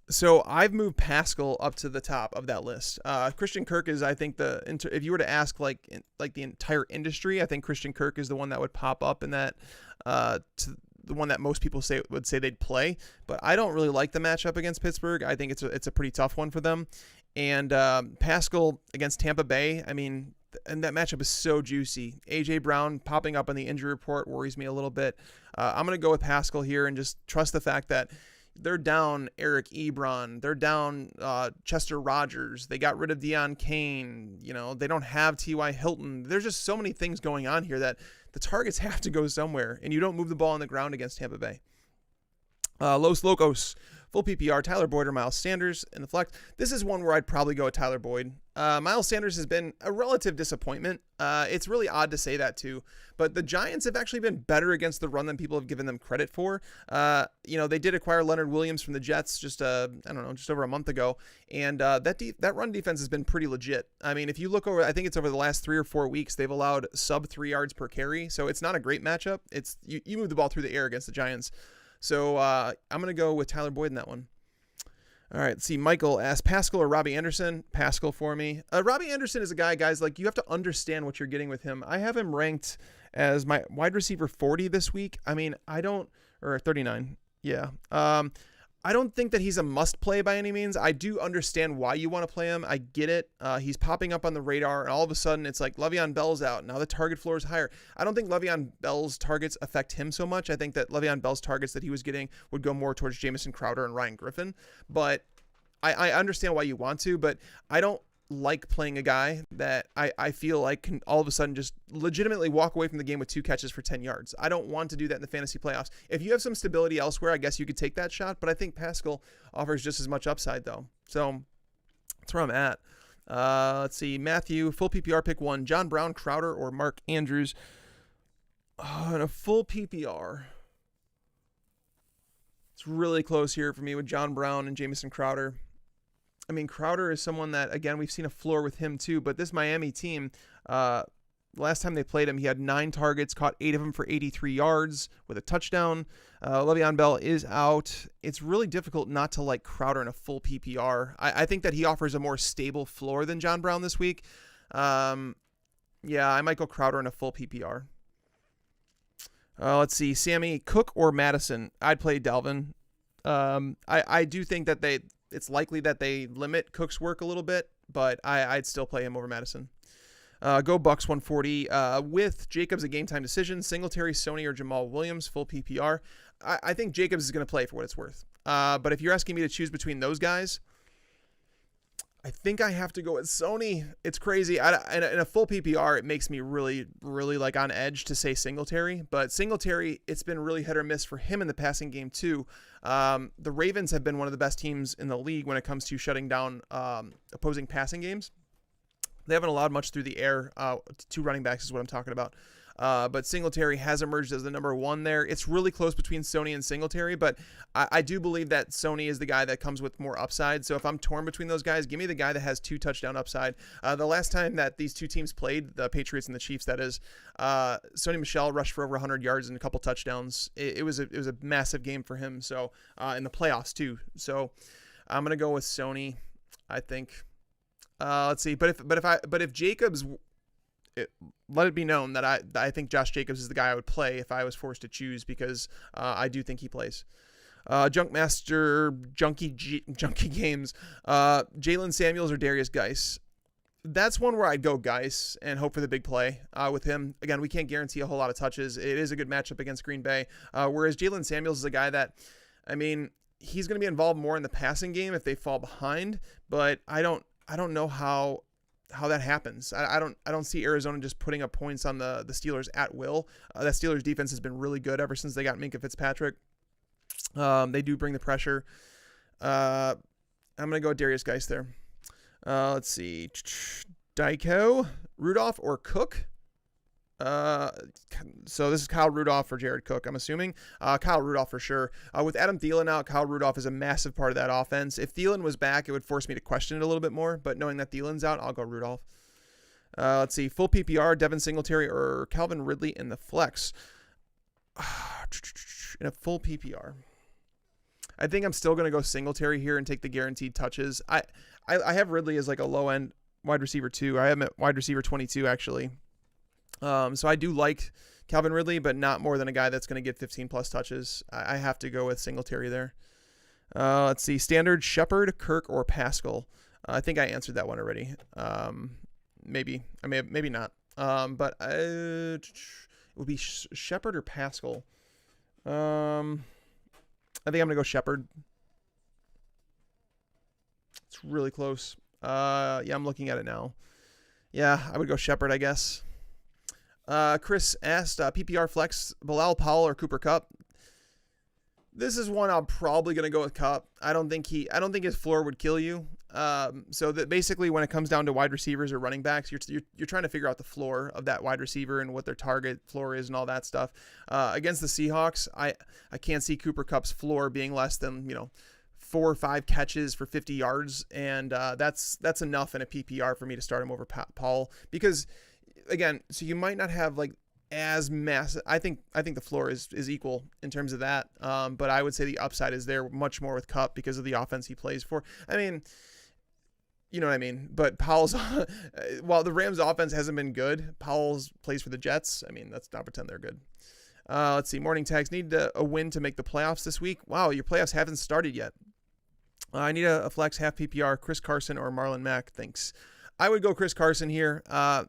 So I've moved Paschal up to the top of that list. Christian Kirk is, I think, if you were to ask like the entire industry, I think Christian Kirk is the one that would pop up in that, to the one that most people would say they'd play. But I don't really like the matchup against Pittsburgh. I think it's a pretty tough one for them. And Paschal against Tampa Bay, I mean, and that matchup is so juicy. A.J. Brown popping up on the injury report worries me a little bit. I'm going to go with Paschal here and just trust the fact that they're down Eric Ebron. They're down Chester Rogers. They got rid of Deion Kane. You know, they don't have T.Y. Hilton. There's just so many things going on here that the targets have to go somewhere, and you don't move the ball on the ground against Tampa Bay. Los Locos, full PPR, Tyler Boyd or Miles Sanders in the flex. This is one where I'd probably go with Tyler Boyd. Miles Sanders has been a relative disappointment. It's really odd to say that too, but the Giants have actually been better against the run than people have given them credit for. They did acquire Leonard Williams from the Jets just over a month ago, and that run defense has been pretty legit. I mean, if you look over, I think it's over the last 3 or 4 weeks, they've allowed sub 3 yards per carry, so it's not a great matchup. It's you move the ball through the air against the Giants. So I'm going to go with Tyler Boyd in that one. All right, let's see. Michael asked Paschal or Robbie Anderson. Paschal for me. Robbie Anderson is a guy, guys, like you have to understand what you're getting with him. I have him ranked as my wide receiver 40 this week. I mean, or 39. Yeah. I don't think that he's a must play by any means. I do understand why you want to play him. I get it. He's popping up on the radar, and all of a sudden it's like Le'Veon Bell's out. Now the target floor is higher. I don't think Le'Veon Bell's targets affect him so much. I think that Le'Veon Bell's targets that he was getting would go more towards Jamison Crowder and Ryan Griffin. But I understand why you want to, but I don't like playing a guy that I feel like can all of a sudden just legitimately walk away from the game with 2 catches for 10 yards. I don't want to do that in the fantasy playoffs. If you have some stability elsewhere, I guess you could take that shot, but I think Paschal offers just as much upside though. So that's where I'm at. Let's see. Matthew, full PPR pick 1, John Brown, Crowder, or Mark Andrews. In a full PPR, it's really close here for me with John Brown and Jamison Crowder. I mean, Crowder is someone that, again, we've seen a floor with him too, but this Miami team, last time they played him, he had 9 targets, caught 8 of them for 83 yards with a touchdown. Le'Veon Bell is out. It's really difficult not to like Crowder in a full PPR. I think that he offers a more stable floor than John Brown this week. Yeah, I might go Crowder in a full PPR. Let's see, Sammy, Cook or Madison? I'd play Devin. I do think that it's likely that they limit Cook's work a little bit, but I'd still play him over Madison. Go Bucks 140 with Jacobs a game time decision. Singletary, Sony, or Jamal Williams, full PPR. I think Jacobs is going to play for what it's worth. But if you're asking me to choose between those guys, I think I have to go with Sony. It's crazy. In a full PPR, it makes me really, really like on edge to say Singletary. But Singletary, it's been really hit or miss for him in the passing game too. The Ravens have been one of the best teams in the league when it comes to shutting down opposing passing games. They haven't allowed much through the air. 2 running backs is what I'm talking about. But Singletary has emerged as the number 1 there. It's really close between Sony and Singletary, but I do believe that Sony is the guy that comes with more upside. So if I'm torn between those guys, give me the guy that has 2 touchdown upside. The last time that these 2 teams played, the Patriots and the Chiefs, that is, Sony Michel rushed for over 100 yards and a couple touchdowns. It was a massive game for him. So in the playoffs too. So I'm gonna go with Sony, I think. Let's see, but if Jacobs, let it be known that I think Josh Jacobs is the guy I would play if I was forced to choose, because I do think he plays. Junkmaster Junkie Games, Jalen Samuels or Darius Geis. That's one where I'd go Geis and hope for the big play with him. Again, we can't guarantee a whole lot of touches. It is a good matchup against Green Bay, whereas Jalen Samuels is a guy that, I mean, he's going to be involved more in the passing game if they fall behind, but I don't know how that happens. I don't see Arizona just putting up points on the Steelers at will. That Steelers defense has been really good ever since they got Minkah Fitzpatrick. They do bring the pressure. I'm going to go with Darius Geis there. Let's see. Dyko, Rudolph, or Cook? So this is Kyle Rudolph or Jared Cook, I'm assuming. Kyle Rudolph for sure. With Adam Thielen out, Kyle Rudolph is a massive part of that offense. If Thielen was back, it would force me to question it a little bit more, but knowing that Thielen's out, I'll go Rudolph. Let's see, full PPR, Devin Singletary or Calvin Ridley in the flex. In a full PPR. I think I'm still going to go Singletary here and take the guaranteed touches. I have Ridley as like a low end wide receiver 2. I have him at wide receiver 22 actually. So I do like Calvin Ridley, but not more than a guy that's going to get 15 plus touches. I have to go with Singletary there. Let's see, standard Shepard, Kirk, or Paschal. I think I answered that one already. Maybe not. But it would be Shepard or Paschal. I think I'm gonna go Shepard. It's really close. Yeah, I'm looking at it now. Yeah, I would go Shepard, I guess. Chris asked, PPR flex, Bilal Powell or Cooper Kupp. This is one I'm probably gonna go with Kupp. I don't think his floor would kill you. So that basically when it comes down to wide receivers or running backs, you're trying to figure out the floor of that wide receiver and what their target floor is and all that stuff. Against the Seahawks, I can't see Cooper Kupp's floor being less than 4 or 5 catches for 50 yards, and that's enough in a PPR for me to start him over Paul, because again, so you might not have like as massive. I think the floor is equal in terms of that, but I would say the upside is there much more with Kupp because of the offense he plays for. I mean, you know what I mean? But Powell's, while the Rams offense hasn't been good, Powell's plays for the Jets. I mean, let's not pretend they're good. Let's see. Morning tags need a win to make the playoffs this week. Wow, your playoffs haven't started yet. I need a flex half PPR, Chris Carson or Marlin Mack. Thanks. I would go Chris Carson here.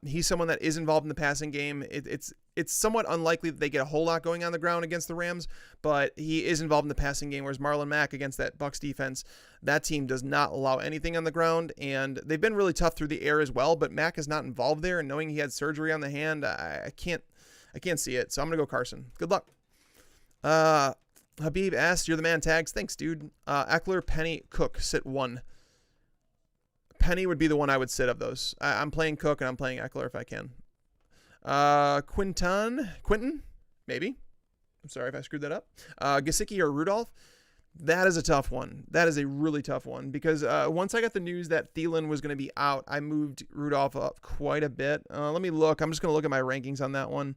He's someone that is involved in the passing game. It's somewhat unlikely that they get a whole lot going on the ground against the Rams, but he is involved in the passing game, whereas Marlon Mack against that Bucs defense, that team does not allow anything on the ground, and they've been really tough through the air as well, but Mack is not involved there, and knowing he had surgery on the hand, I can't see it, so I'm going to go Carson. Good luck. Habib asks, you're the man tags. Thanks, dude. Eckler, Penny, Cook, sit 1. Penny would be the one I would sit of those. I'm playing Cook and I'm playing Eckler if I can. Quinton, maybe. I'm sorry if I screwed that up. Gesicki or Rudolph. That is a tough one. That is a really tough one because once I got the news that Thielen was going to be out, I moved Rudolph up quite a bit. Let me look. I'm just going to look at my rankings on that one.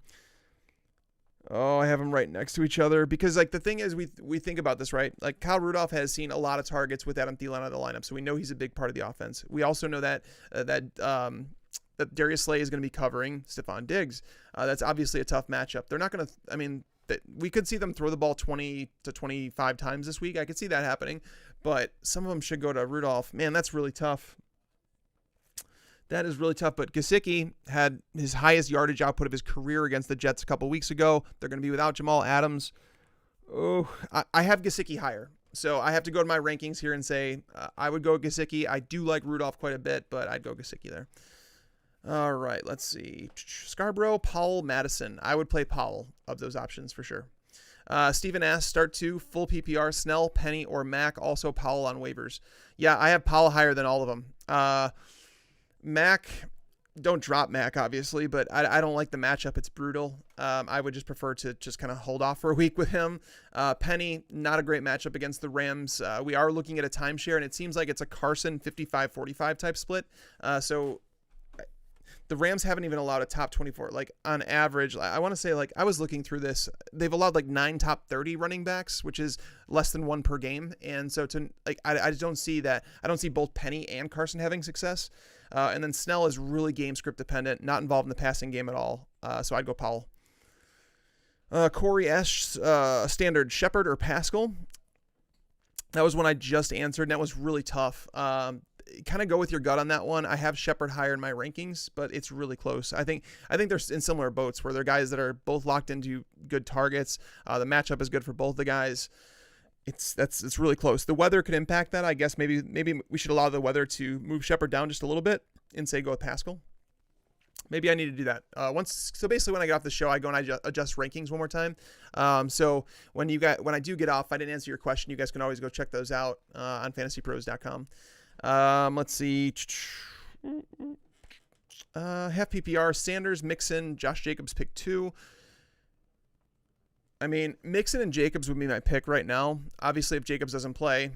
Oh, I have them right next to each other because, like, the thing is, we think about this, right? Like, Kyle Rudolph has seen a lot of targets with Adam Thielen out of the lineup, so we know he's a big part of the offense. We also know that that Darius Slay is going to be covering Stephon Diggs. That's obviously a tough matchup. They're not going to. I mean, we could see them throw the ball 20 to 25 times this week. I could see that happening, but some of them should go to Rudolph. Man, that's really tough. That is really tough, but Gesicki had his highest yardage output of his career against the Jets a couple weeks ago. They're going to be without Jamal Adams. Oh, I have Gesicki higher, so I have to go to my rankings here and say I would go Gesicki. I do like Rudolph quite a bit, but I'd go Gesicki there. All right, let's see. Scarborough, Powell, Madison. I would play Powell of those options for sure. Steven asks, start 2, full PPR, Snell, Penny, or Mack, also Powell on waivers. Yeah, I have Powell higher than all of them. Mack, don't drop Mack, obviously, but I don't like the matchup. It's brutal. I would just prefer to just kind of hold off for a week with him. Penny, not a great matchup against the Rams. We are looking at a timeshare, and it seems like it's a Carson 55-45 type split. So the Rams haven't even allowed a top 24. Like, on average, I want to say, like, I was looking through this. They've allowed, like, 9 top 30 running backs, which is less than 1 per game. And so, I just don't see that. I don't see both Penny and Carson having success. And then Snell is really game script dependent, not involved in the passing game at all. So I'd go Powell. Corey S. Standard, Shepard or Paschal? That was one I just answered, and that was really tough. Kind of go with your gut on that one. I have Shepard higher in my rankings, but it's really close. I think they're in similar boats where they're guys that are both locked into good targets. The matchup is good for both the guys. It's really close. The weather could impact that. I guess maybe we should allow the weather to move Shepard down just a little bit and say go with Paschal. Maybe I need to do that. So basically when I get off the show, I go and I adjust rankings one more time. So when I do get off, I didn't answer your question. You guys can always go check those out on fantasypros.com. Let's see. Half PPR, Sanders, Mixon, Josh Jacobs, pick 2. I mean, Mixon and Jacobs would be my pick right now. Obviously, if Jacobs doesn't play,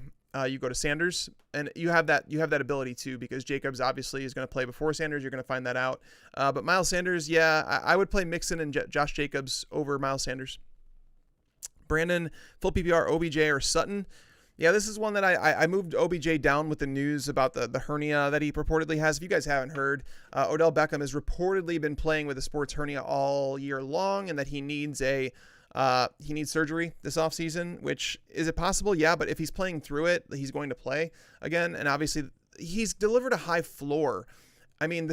you go to Sanders, and you have that ability too, because Jacobs obviously is going to play before Sanders. You're going to find that out. But Miles Sanders, yeah, I would play Mixon and Josh Jacobs over Miles Sanders. Brandon, full PPR, OBJ or Sutton. Yeah, this is one that I moved OBJ down with the news about the hernia that he purportedly has. If you guys haven't heard, Odell Beckham has reportedly been playing with a sports hernia all year long, and that he needs surgery this offseason. Which, is it possible? Yeah, but if he's playing through it, he's going to play again. And obviously, he's delivered a high floor. I mean,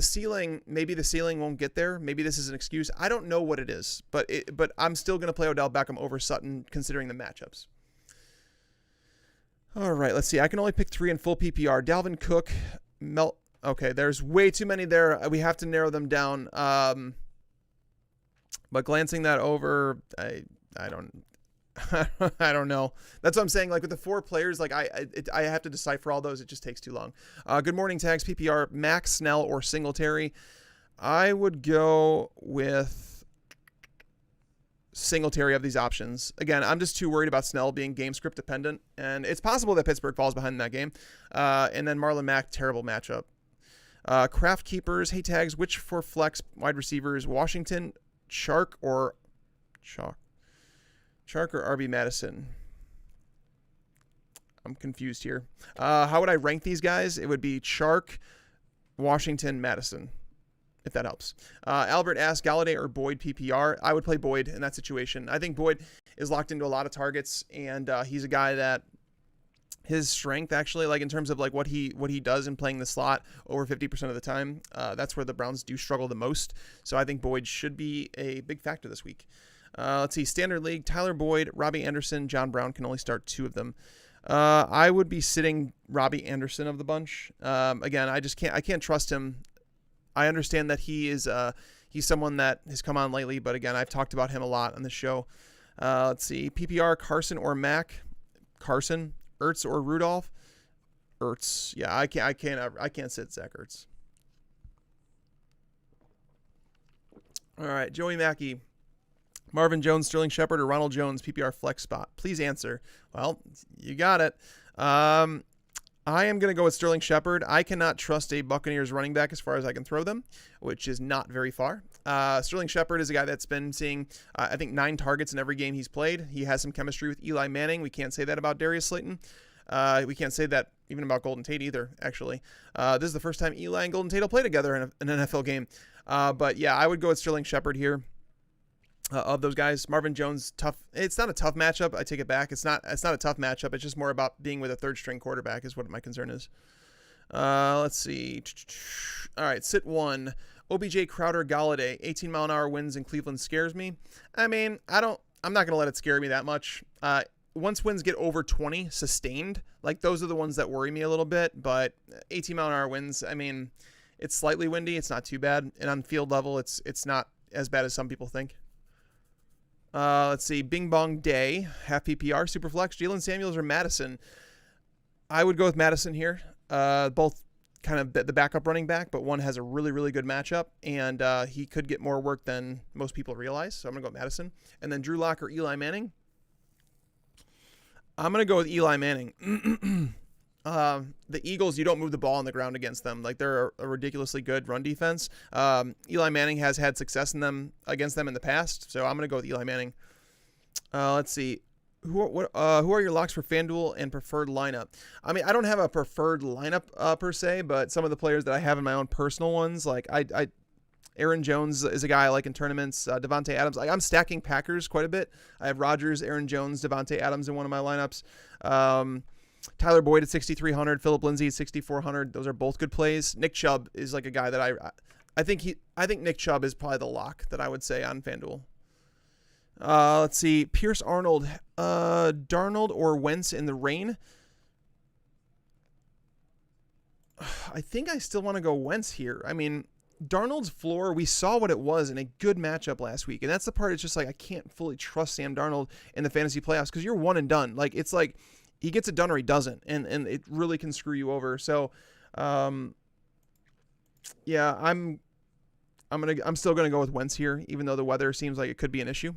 maybe the ceiling won't get there. Maybe this is an excuse. I don't know what it is, but I'm still going to play Odell Beckham over Sutton considering the matchups. All right, let's see. I can only pick 3 in full PPR. Dalvin Cook, okay, there's way too many there. We have to narrow them down. But glancing that over, I don't I don't know. That's what I'm saying. Like with the 4 players, like I have to decipher all those. It just takes too long. Good morning, tags, PPR, Mack, Snell, or Singletary. I would go with Singletary of these options. Again, I'm just too worried about Snell being game script dependent, and it's possible that Pittsburgh falls behind in that game. And then Marlin, Mack, terrible matchup. Craft keepers, hey tags, which 4 flex wide receivers? Washington, Chark or RB Madison? I'm confused here. How would I rank these guys? It would be Chark, Washington, Madison, if that helps. Albert asked Galladay or Boyd PPR. I would play Boyd in that situation. I think Boyd is locked into a lot of targets, and he's a guy that his strength, actually, like in terms of like what he does in playing the slot over 50% of the time, that's where the Browns do struggle the most. So I think Boyd should be a big factor this week. Let's see, standard league, Tyler Boyd, Robbie Anderson, John Brown can only start 2 of them. I would be sitting Robbie Anderson of the bunch. Again, I can't trust him. I understand that he's someone that has come on lately, but again, I've talked about him a lot on the show. Let's see, PPR, Carson or Mack? Carson. Ertz or Rudolph? Ertz. Yeah, I can't sit Zach Ertz. All right, Joey Mackey. Marvin Jones, Sterling Shepard, or Ronald Jones, PPR flex spot? Please answer. Well, you got it. I am going to go with Sterling Shepard. I cannot trust a Buccaneers running back as far as I can throw them, which is not very far. Sterling Shepard is a guy that's been seeing, I think, 9 targets in every game he's played. He has some chemistry with Eli Manning. We can't say that about Darius Slayton. We can't say that even about Golden Tate either, actually. This is the first time Eli and Golden Tate will play together in an NFL game. But yeah, I would go with Sterling Shepard here. Of those guys, Marvin Jones, tough. It's not a tough matchup. I take it back. It's not a tough matchup. It's just more about being with a 3rd-string quarterback is what my concern is. Let's see. All right, sit 1. OBJ, Crowder, Galladay. 18-mile-an-hour winds in Cleveland scares me. I mean, I'm not going to let it scare me that much. Once winds get over 20 sustained, like those are the ones that worry me a little bit. But 18-mile-an-hour winds, I mean, it's slightly windy. It's not too bad. And on field level, it's not as bad as some people think. Let's see. Bing Bong Day, half PPR, Superflex, Jalen Samuels or Madison. I would go with Madison here. Both kind of the backup running back, but one has a really, really good matchup, and he could get more work than most people realize. So I'm going to go with Madison. And then Drew Lock or Eli Manning. I'm going to go with Eli Manning. The Eagles, you don't move the ball on the ground against them. Like, they're a ridiculously good run defense. Eli Manning has had success against them in the past, so I'm going to go with Eli Manning. Let's see. Who are your locks for FanDuel and preferred lineup? I mean, I don't have a preferred lineup per se, but some of the players that I have in my own personal ones, like Aaron Jones is a guy I like in tournaments. Devontae Adams. I'm stacking Packers quite a bit. I have Rodgers, Aaron Jones, Devontae Adams in one of my lineups. Tyler Boyd at 6,300, Phillip Lindsey at 6,400. Those are both good plays. Nick Chubb is like a guy that I think Nick Chubb is probably the lock that I would say on FanDuel. Let's see. Pierce Arnold, Darnold or Wentz in the rain. I think I still want to go Wentz here. I mean, Darnold's floor, we saw what it was in a good matchup last week. And that's the part, it's just like I can't fully trust Sam Darnold in the fantasy playoffs because you're one and done. Like, it's like he gets it done or he doesn't. And it really can screw you over. So, yeah, I'm still going to go with Wentz here, even though the weather seems like it could be an issue.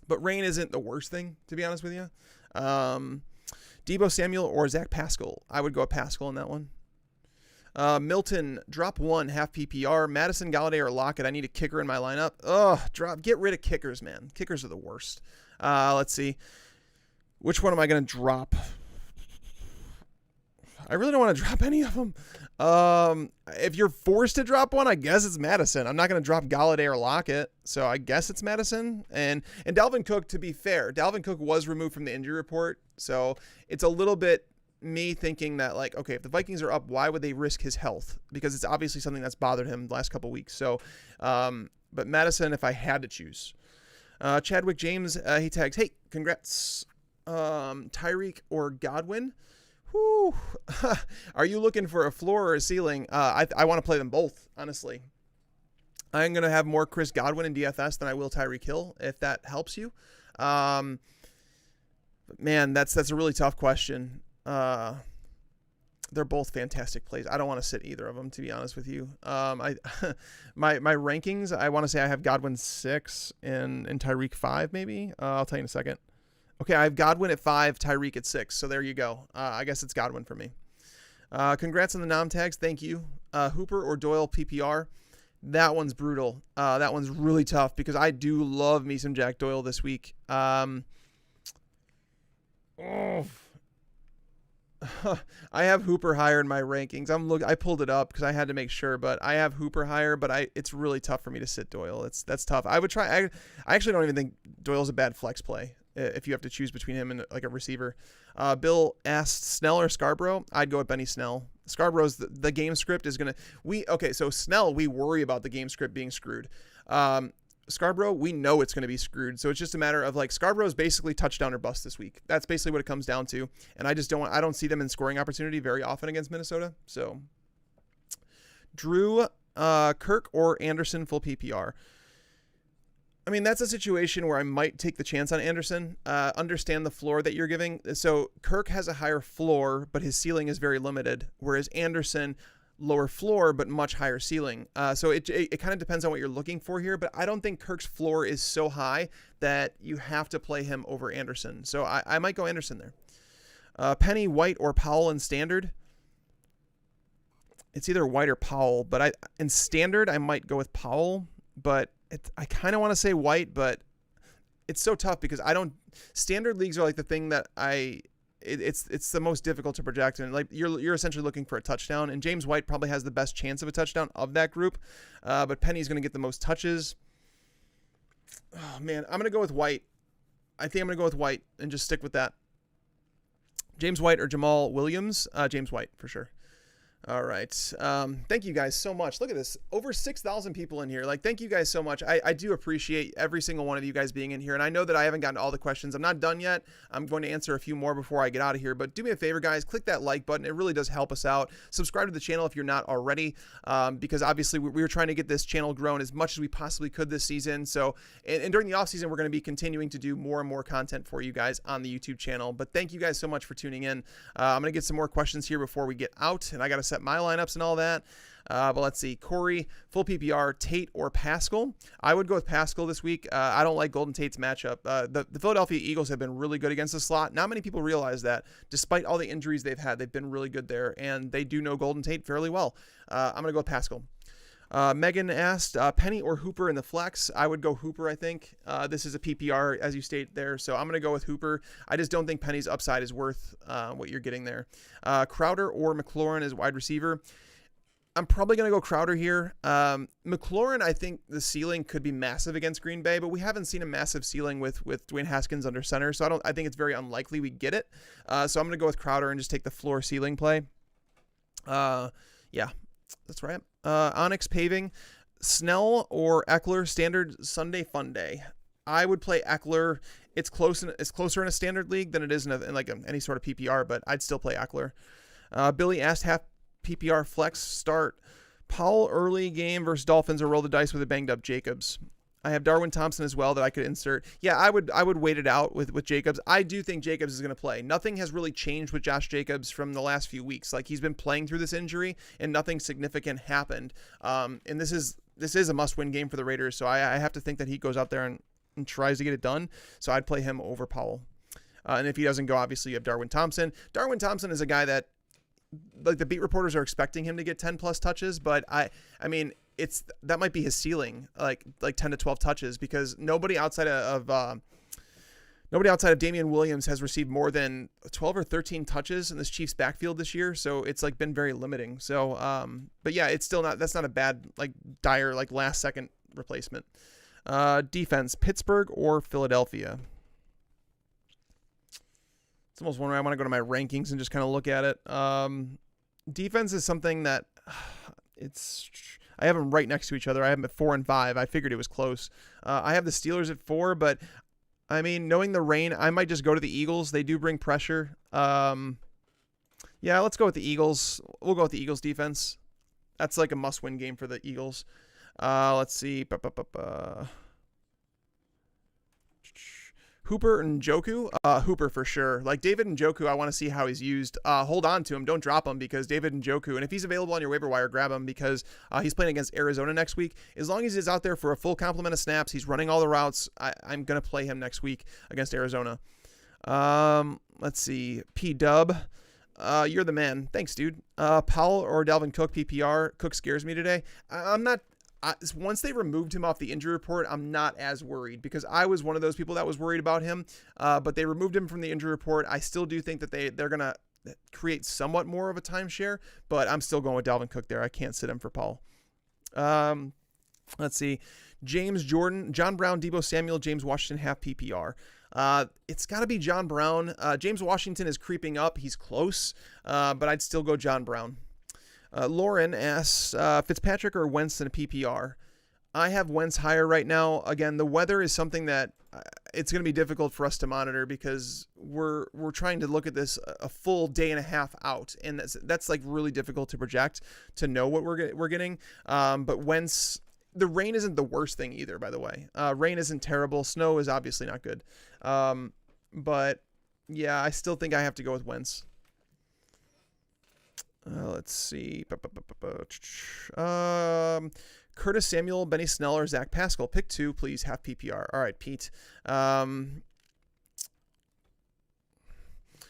But rain isn't the worst thing, to be honest with you. Deebo Samuel or Zach Pascal. I would go with Pascal in that one. Milton, drop 1, half PPR. Madison, Galladay, or Lockett. I need a kicker in my lineup. Get rid of kickers, man. Kickers are the worst. Let's see. Which one am I going to drop? I really don't want to drop any of them. If you're forced to drop one, I guess it's Madison. I'm not going to drop Galladay or Lockett, so I guess it's Madison. And Dalvin Cook, to be fair, Dalvin Cook was removed from the injury report, so it's a little bit me thinking that, like, okay, if the Vikings are up, why would they risk his health? Because it's obviously something that's bothered him the last couple of weeks. So, but Madison, if I had to choose. Chadwick James, he tags, hey, congrats. Tyreke or Godwin? Whew. Are you looking for a floor or a ceiling? I want to play them both, honestly. I'm going to have more Chris Godwin in DFS than I will Tyreek Hill, if that helps you. But man, that's a really tough question. They're both fantastic plays. I don't want to sit either of them, to be honest with you. My rankings, I want to say I have Godwin 6 and Tyreek 5, maybe. I'll tell you in a second. Okay, I have Godwin at 5, Tyreke at 6. So there you go. I guess it's Godwin for me. Congrats on the nom tags. Thank you. Hooper or Doyle PPR. That one's brutal. That one's really tough because I do love me some Jack Doyle this week. I have Hooper higher in my rankings. I pulled it up because I had to make sure, but I have Hooper higher, but it's really tough for me to sit Doyle. That's tough. I would try. I actually don't even think Doyle's a bad flex play if you have to choose between him and like a receiver. Bill asked Snell or Scarborough. I'd go with Benny Snell. Scarborough's the game script is gonna so Snell, we worry about the game script being screwed. Scarborough, we know it's going to be screwed. So it's just a matter of like Scarborough's basically touchdown or bust this week. That's basically what it comes down to. And I don't see them in scoring opportunity very often against Minnesota. So Drew, Kirk or Anderson full PPR. I mean, that's a situation where I might take the chance on Anderson. Understand the floor that you're giving. So Kirk has a higher floor, but his ceiling is very limited. Whereas Anderson, lower floor, but much higher ceiling. So it kind of depends on what you're looking for here, but I don't think Kirk's floor is so high that you have to play him over Anderson. So I might go Anderson there. Penny, White, or Powell in standard. It's either White or Powell, but in standard, I might go with Powell, but I kind of want to say White, but it's so tough because standard leagues are like the thing that it's the most difficult to project, and like you're essentially looking for a touchdown, and James White probably has the best chance of a touchdown of that group, but Penny's going to get the most touches. Oh man, I'm going to go with White. I think I'm going to go with White and just stick with that. James White or Jamal Williams? James White for sure. All right. Thank you guys so much. Look at this. Over 6,000 people in here. Like, thank you guys so much. I do appreciate every single one of you guys being in here. And I know that I haven't gotten to all the questions. I'm not done yet. I'm going to answer a few more before I get out of here. But do me a favor, guys. Click that like button. It really does help us out. Subscribe to the channel if you're not already, because obviously we were trying to get this channel grown as much as we possibly could this season. So, and during the off season, we're going to be continuing to do more and more content for you guys on the YouTube channel. But thank you guys so much for tuning in. I'm going to get some more questions here before we get out. And I got to set my lineups and all that. But let's see. Corey, full PPR, Tate or Paschal? I would go with Pascal this week. I don't like Golden Tate's matchup. The Philadelphia Eagles have been really good against the slot. Not many people realize that. Despite all the injuries they've had, they've been really good there, and they do know Golden Tate fairly well. I'm going to go with Pascal. Megan asked, Penny or Hooper in the flex? I would go Hooper, I think. This is a PPR, as you state there, so I'm going to go with Hooper. I just don't think Penny's upside is worth what you're getting there. Crowder or Maclaurin as wide receiver? I'm probably going to go Crowder here. Maclaurin, I think the ceiling could be massive against Green Bay, but we haven't seen a massive ceiling with Dwayne Haskins under center, so I think it's very unlikely we get it. So I'm going to go with Crowder and just take the floor ceiling play. Yeah, that's right. Onyx Paving, Snell or Eckler, standard Sunday fun day. I would play Eckler. It's closer in a standard league than it is in any sort of PPR, but I'd still play Eckler. Billy asked, half PPR flex start Powell early game versus Dolphins or roll the dice with a banged up Jacobs. I have Darwin Thompson as well that I could insert. Yeah, I would wait it out with Jacobs. I do think Jacobs is going to play. Nothing has really changed with Josh Jacobs from the last few weeks. Like, he's been playing through this injury and nothing significant happened. And this is a must-win game for the Raiders, so I have to think that he goes out there and tries to get it done. So I'd play him over Powell. And if he doesn't go, obviously you have Darwin Thompson. Darwin Thompson is a guy that, like, the beat reporters are expecting him to get 10 plus touches, but I mean, that might be his ceiling, like 10 to 12 touches, because nobody outside of Nobody outside of Damian Williams has received more than 12 or 13 touches in this Chiefs backfield this year. So it's like been very limiting. So, but yeah, it's still not, that's not a bad, like dire, like last second replacement. Defense, Pittsburgh or Philadelphia. It's almost one where I want to go to my rankings and just kind of look at it. Defense is something that I have them right next to each other. I have them at 4 and 5. I figured it was close. I have the Steelers at 4, but I mean, knowing the rain, I might just go to the Eagles. They do bring pressure. Yeah, let's go with the Eagles. We'll go with the Eagles defense. That's like a must-win game for the Eagles. Let's see. Hooper and Njoku. Hooper for sure. Like David Njoku, I want to see how he's used. Hold on to him. Don't drop him because David Njoku, and if he's available on your waiver wire, grab him because he's playing against Arizona next week. As long as he's out there for a full complement of snaps, he's running all the routes, I'm going to play him next week against Arizona. Let's see. P-Dub. You're the man. Thanks, dude. Powell or Dalvin Cook, PPR. Cook scares me today. I'm not. Once they removed him off the injury report, I'm not as worried because I was one of those people that was worried about him. But they removed him from the injury report. I still do think that they're going to create somewhat more of a timeshare, but I'm still going with Dalvin Cook there. I can't sit him for Paul. Let's see. James Jordan, John Brown, Deebo Samuel, James Washington, half PPR. It's got to be John Brown. James Washington is creeping up. He's close, but I'd still go John Brown. Lauren asks, Fitzpatrick or Wentz in a PPR? I have Wentz higher right now. Again, the weather is something that it's going to be difficult for us to monitor because we're trying to look at this a full day and a half out, and that's like really difficult to project to know what we're getting. But Wentz, the rain isn't the worst thing either, by the way. Rain isn't terrible. Snow is obviously not good. But yeah, I still think I have to go with Wentz. Let's see. Curtis Samuel, Benny Snell, or Zach Pascal. Pick 2, please. Half PPR. All right, Pete.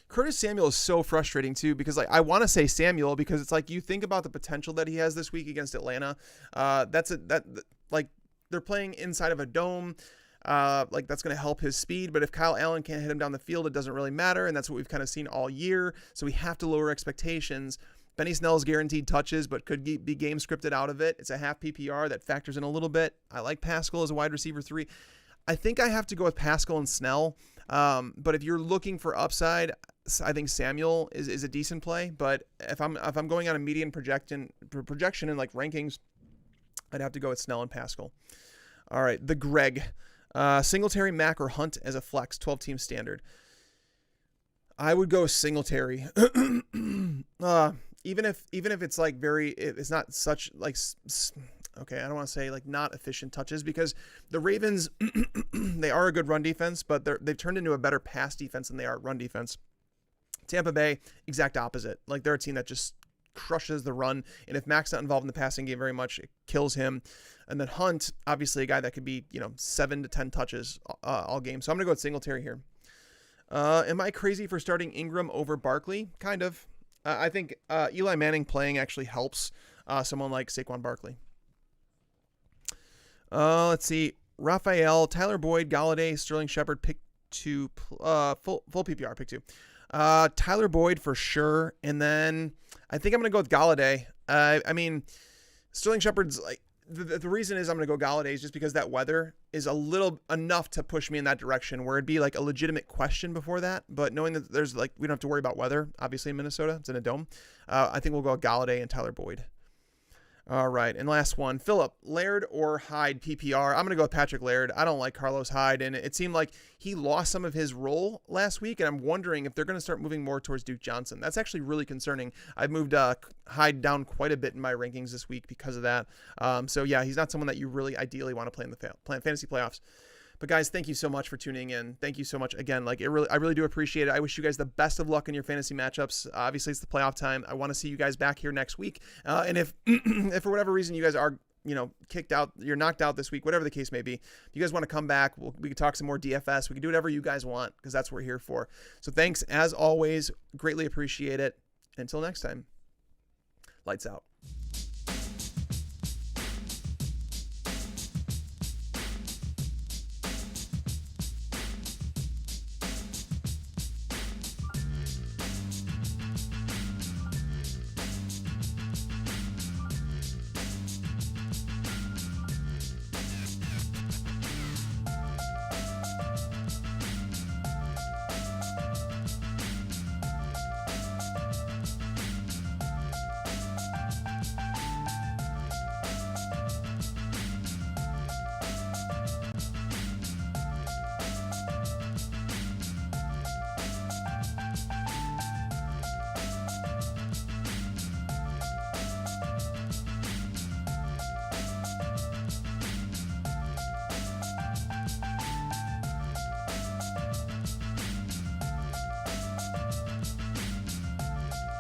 Curtis Samuel is so frustrating too because like I want to say Samuel because it's like you think about the potential that he has this week against Atlanta. Like they're playing inside of a dome. Like that's going to help his speed, but if Kyle Allen can't hit him down the field, it doesn't really matter, and that's what we've kind of seen all year. So we have to lower expectations. Benny Snell's guaranteed touches, but could be game scripted out of it. It's a half PPR that factors in a little bit. I like Paschal as a wide receiver 3. I think I have to go with Paschal and Snell. But if you're looking for upside, I think Samuel is a decent play. But if I'm going on a median projection in like rankings, I'd have to go with Snell and Paschal. All right, the Greg. Singletary, Mack, or Hunt as a flex, 12-team standard. I would go Singletary. Even if it's like it's not such like, okay, I don't want to say like not efficient touches because the Ravens, they are a good run defense, but they've turned into a better pass defense than they are run defense. Tampa Bay, exact opposite. Like they're a team that just crushes the run, and if Mack's not involved in the passing game very much, it kills him. And then Hunt, obviously a guy that could be 7 to 10 touches all game. So I'm gonna go with Singletary here. Am I crazy for starting Ingram over Barkley? Kind of. I think Eli Manning playing actually helps someone like Saquon Barkley. Let's see. Raphael, Tyler Boyd, Galladay, Sterling Shepard, pick 2, full PPR, pick 2. Tyler Boyd for sure, and then I think I'm gonna go with Galladay. I mean, Sterling Shepard's like the reason is I'm gonna go Galladay is just because that weather is a little enough to push me in that direction where it'd be like a legitimate question before that. But knowing that there's like we don't have to worry about weather, obviously in Minnesota, it's in a dome. I think we'll go with Galladay and Tyler Boyd. All right, and last one, Phillip, Laird or Hyde PPR. I'm going to go with Patrick Laird. I don't like Carlos Hyde, and it seemed like he lost some of his role last week, and I'm wondering if they're going to start moving more towards Duke Johnson. That's actually really concerning. I've moved Hyde down quite a bit in my rankings this week because of that. So, yeah, he's not someone that you really ideally want to play in the fantasy playoffs. But guys, thank you so much for tuning in. Thank you so much again. Like I really do appreciate it. I wish you guys the best of luck in your fantasy matchups. Obviously, it's the playoff time. I want to see you guys back here next week. And if if for whatever reason you guys are kicked out, you're knocked out this week, whatever the case may be, if you guys want to come back, we can talk some more DFS. We can do whatever you guys want because that's what we're here for. So thanks as always. Greatly appreciate it. Until next time, lights out.